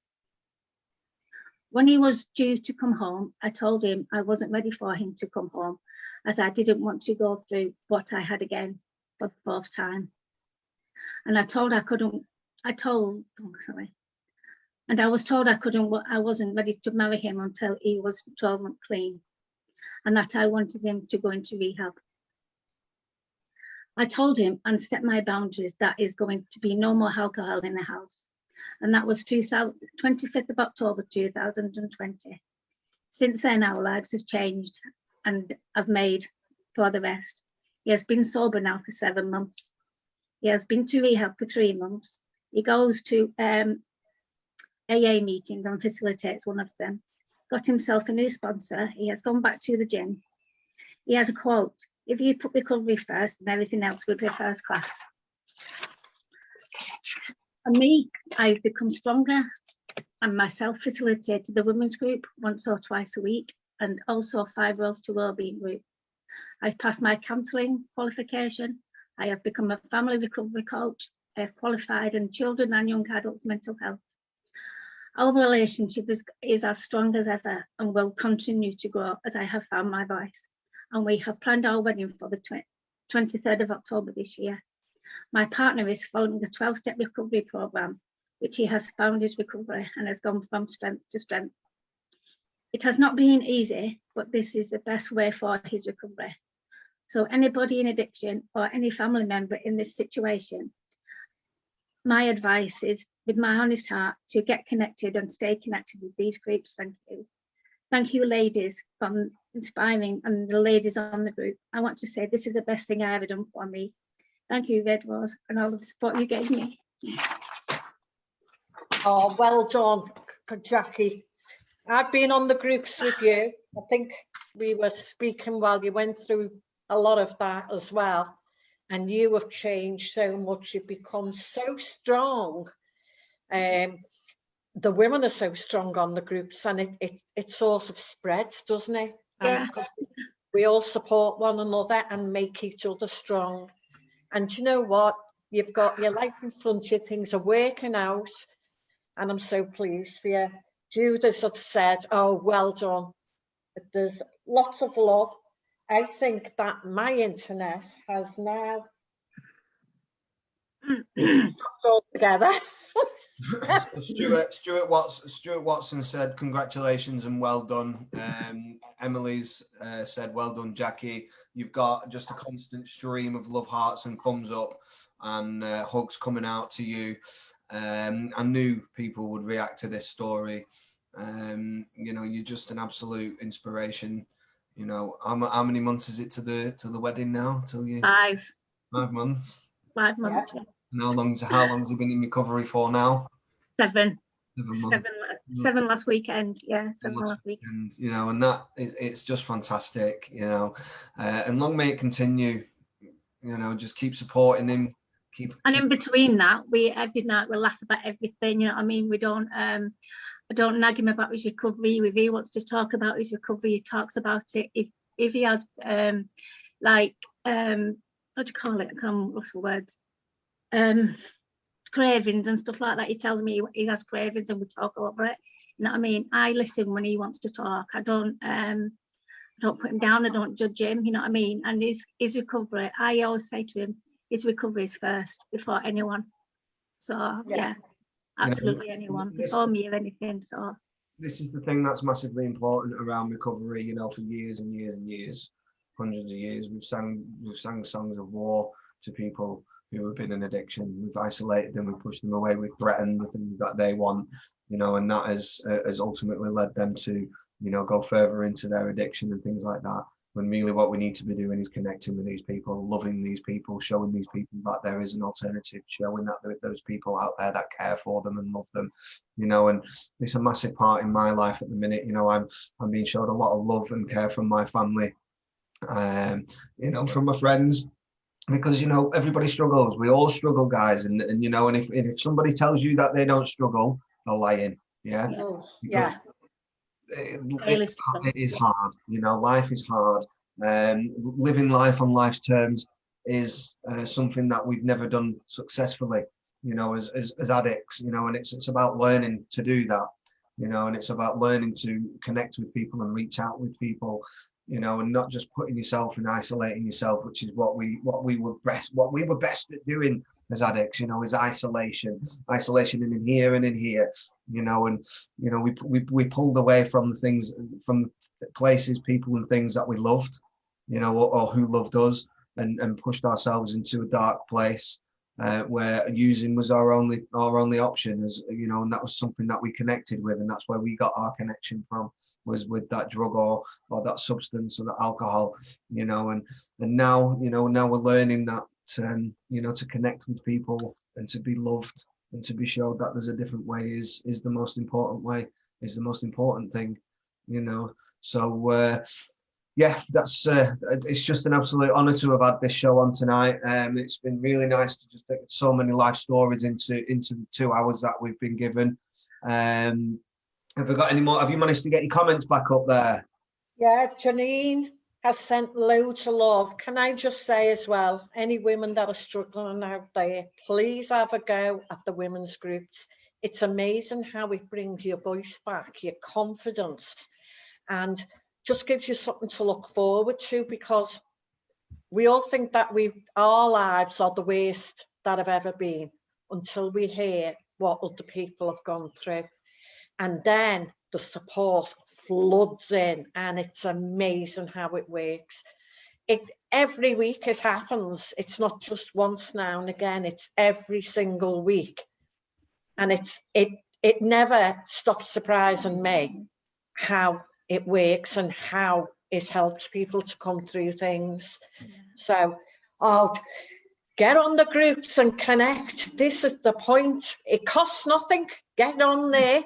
When he was due to come home, I told him I wasn't ready for him to come home, as I didn't want to go through what I had again for the fourth time. And I was told I wasn't ready to marry him until he was 12 months clean, and that I wanted him to go into rehab. I told him and set my boundaries that is going to be no more alcohol in the house. And that was 25th of October 2020. Since then, our lives have changed and have made for the rest. He has been sober now for 7 months. He has been to rehab for 3 months. He goes to AA meetings and facilitates one of them. Got himself a new sponsor. He has gone back to the gym. He has a quote, if you put recovery first, then everything else will be first class. And me, I've become stronger, and myself facilitated the women's group once or twice a week, and also 5 Roles to Wellbeing group. I've passed my counselling qualification. I have become a family recovery coach. I have qualified in children and young adults mental health. Our relationship is as strong as ever and will continue to grow as I have found my voice. And we have planned our wedding for the 23rd of October this year. My partner is following a 12-step recovery program, which he has found his recovery and has gone from strength to strength. It has not been easy, but this is the best way for his recovery. So anybody in addiction or any family member in this situation, my advice is, with my honest heart, to get connected and stay connected with these groups. Thank you. Thank you, ladies, for inspiring, and the ladies on the group. I want to say this is the best thing I ever done for me. Thank you, Red Rose, and all the support you gave me. Oh, well done, Jackie. I've been on the groups with you. I think we were speaking while you went through a lot of that as well. And you have changed so much. You've become so strong. The women are so strong on the groups, and it sort of spreads, doesn't it? Yeah. And we all support one another and make each other strong. And you know what? You've got your life in front of you, things are working out, and I'm so pleased for you. Judith has said, oh, well done. There's lots of love. I think that my internet has now all together. Stuart Watson said congratulations and well done. Emily's said well done, Jackie. You've got just a constant stream of love hearts and thumbs up and hugs coming out to you. I knew people would react to this story. You know, you're just an absolute inspiration. You know, how many months is it to the wedding now? Till you 5 months. 5 months. Yeah. And how long's it been in recovery for now? 7. 7 months. 7 last weekend. Yeah, 7 last weekend. And you know, and that it's just fantastic. You know, and long may it continue. You know, just keep supporting him. And in between that, every night we laugh about everything. You know what I mean? We don't. I don't nag him about his recovery. If he wants to talk about his recovery, he talks about it. If he has like what do you call it? I can't what's the words. Cravings and stuff like that. He tells me he has cravings, and we talk over it. You know what I mean? I listen when he wants to talk. I don't put him down. I don't judge him. You know what I mean? And his recovery, I always say to him, his recovery is first before anyone. So yeah, absolutely, anyone before me or anything. So this is the thing that's massively important around recovery. You know, for years and years and years, hundreds of years, we've sang songs of war to people who have been in addiction. We've isolated them, we've pushed them away, we've threatened the things that they want, you know, and that has ultimately led them to, you know, go further into their addiction and things like that. When really what we need to be doing is connecting with these people, loving these people, showing these people that there is an alternative, showing that there are those people out there that care for them and love them, you know. And it's a massive part in my life at the minute. You know, I'm being showed a lot of love and care from my family, you know, from my friends. Because, you know, everybody struggles. We all struggle, guys. And you know, and if somebody tells you that they don't struggle, they're lying. Yeah. Oh, yeah. It is hard. You know, life is hard. Living life on life's terms is something that we've never done successfully, you know, as addicts, you know, and it's about learning to do that, you know, and it's about learning to connect with people and reach out with people, you know, and not just putting yourself and isolating yourself, which is what we were best at doing as addicts, you know, is isolation in here and in here, you know. And you know, we pulled away from the things, from places, people and things that we loved, you know, or who loved us, and pushed ourselves into a dark place where using was our only option, as you know. And that was something that we connected with, and that's where we got our connection from, was with that drug or that substance or that alcohol, you know. And now, you know, now we're learning that you know, to connect with people and to be loved and to be showed that there's a different way is the most important way, is the most important thing, you know. So yeah, that's it's just an absolute honor to have had this show on tonight. It's been really nice to just take so many life stories into the 2 hours that we've been given. Have we got any more? Have you managed to get your comments back up there? Yeah, Janine has sent loads of love. Can I just say as well, any women that are struggling out there, please have a go at the women's groups. It's amazing how it brings your voice back, your confidence, and just gives you something to look forward to, because we all think that our lives are the worst that have ever been until we hear what other people have gone through. And then the support floods in, and it's amazing how it works. Every week it happens. It's not just once now and again, it's every single week. And it never stops surprising me how it works and how it helps people to come through things. So I'll get on the groups and connect. This is the point. It costs nothing. Get on there,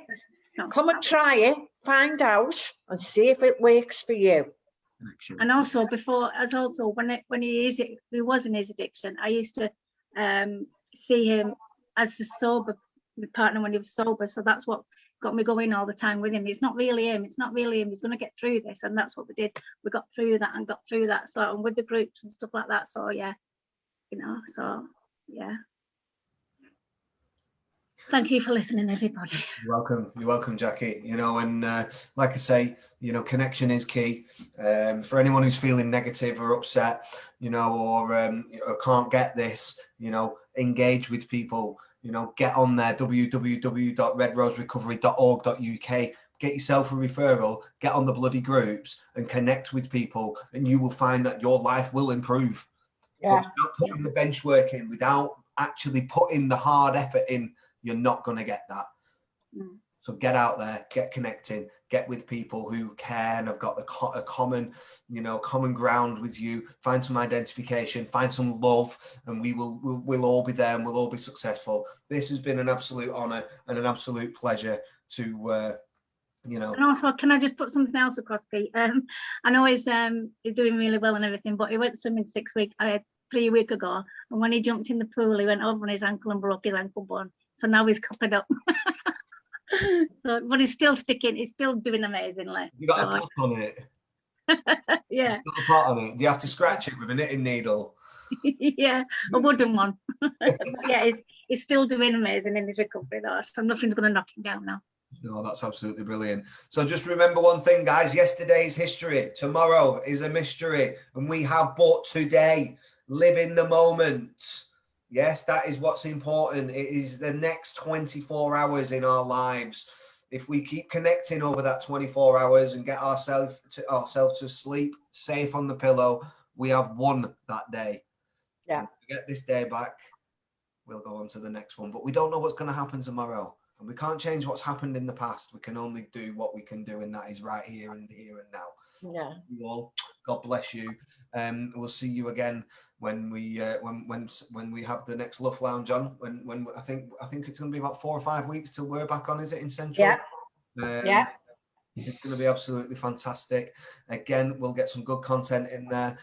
come and try it, find out and see if it works for you. And also when he was in his addiction, I used to see him as a sober partner when he was sober. So that's what got me going all the time with him. It's not really him. It's not really him. He's going to get through this, and that's what we did. We got through that and got through that. So and with the groups and stuff like that. So yeah, you know. So yeah. Thank you for listening, everybody. You're welcome, Jackie. You know, and like I say, you know, connection is key. For anyone who's feeling negative or upset, you know, or can't get this, you know, engage with people. You know, get on there, www.redroserecovery.org.uk. Get yourself a referral, get on the bloody groups and connect with people, and you will find that your life will improve. Yeah. But without putting the bench work in, without actually putting the hard effort in, you're not going to get that. So get out there, get connecting, get with people who care and have got a common, you know, common ground with you. Find some identification, find some love, and we'll all be there and we'll all be successful. This has been an absolute honour and an absolute pleasure to, you know. And also, can I just put something else across, Pete? I know he's doing really well and everything, but he went swimming 3 weeks ago, and when he jumped in the pool, he went over on his ankle and broke his ankle bone. So now he's covered up. So, but he's still sticking. He's still doing amazingly. You got a pot on it. Yeah. You got a pot on it. Do you have to scratch it with a knitting needle? Yeah, a wooden one. But yeah, he's still doing amazing in his recovery though. So nothing's going to knock him down now. No, that's absolutely brilliant. So just remember one thing, guys. Yesterday's history. Tomorrow is a mystery, and we have but today. Live in the moment. Yes, that is what's important. It is the next 24 hours in our lives. If we keep connecting over that 24 hours and get ourselves to sleep safe on the pillow, we have won that day. Yeah. If we get this day back, we'll go on to the next one. But we don't know what's going to happen tomorrow. And we can't change what's happened in the past. We can only do what we can do, and that is right here and now. Yeah. You all, God bless you. We'll see you again when we have the next LUF Lounge on. When I think it's going to be about 4 or 5 weeks till we're back on. Is it in Central? Yeah. Yeah. It's going to be absolutely fantastic. Again, we'll get some good content in there.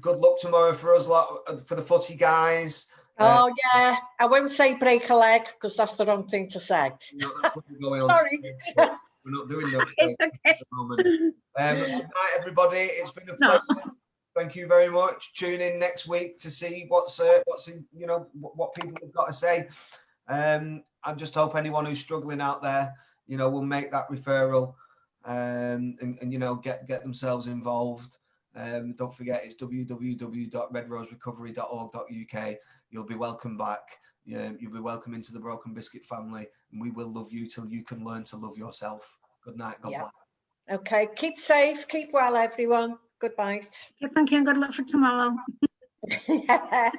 Good luck tomorrow for us lot, for the footy guys. Oh yeah, I won't say break a leg because that's the wrong thing to say. No, that's what we're going on. Sorry. We're not doing those things at the moment. Good night, everybody. It's been a pleasure. Thank you very much. Tune in next week to see what's you know, what people have got to say. I just hope anyone who's struggling out there, you know, will make that referral and you know, get themselves involved. Don't forget, it's www.redroserecovery.org.uk. You'll be welcome back. You'll be welcome into the Broken Biscuit family, and we will love you till you can learn to love yourself. Good night. God bless. Okay. Keep safe. Keep well, everyone. Goodbye. Yeah, thank you, and good luck for tomorrow. Yeah.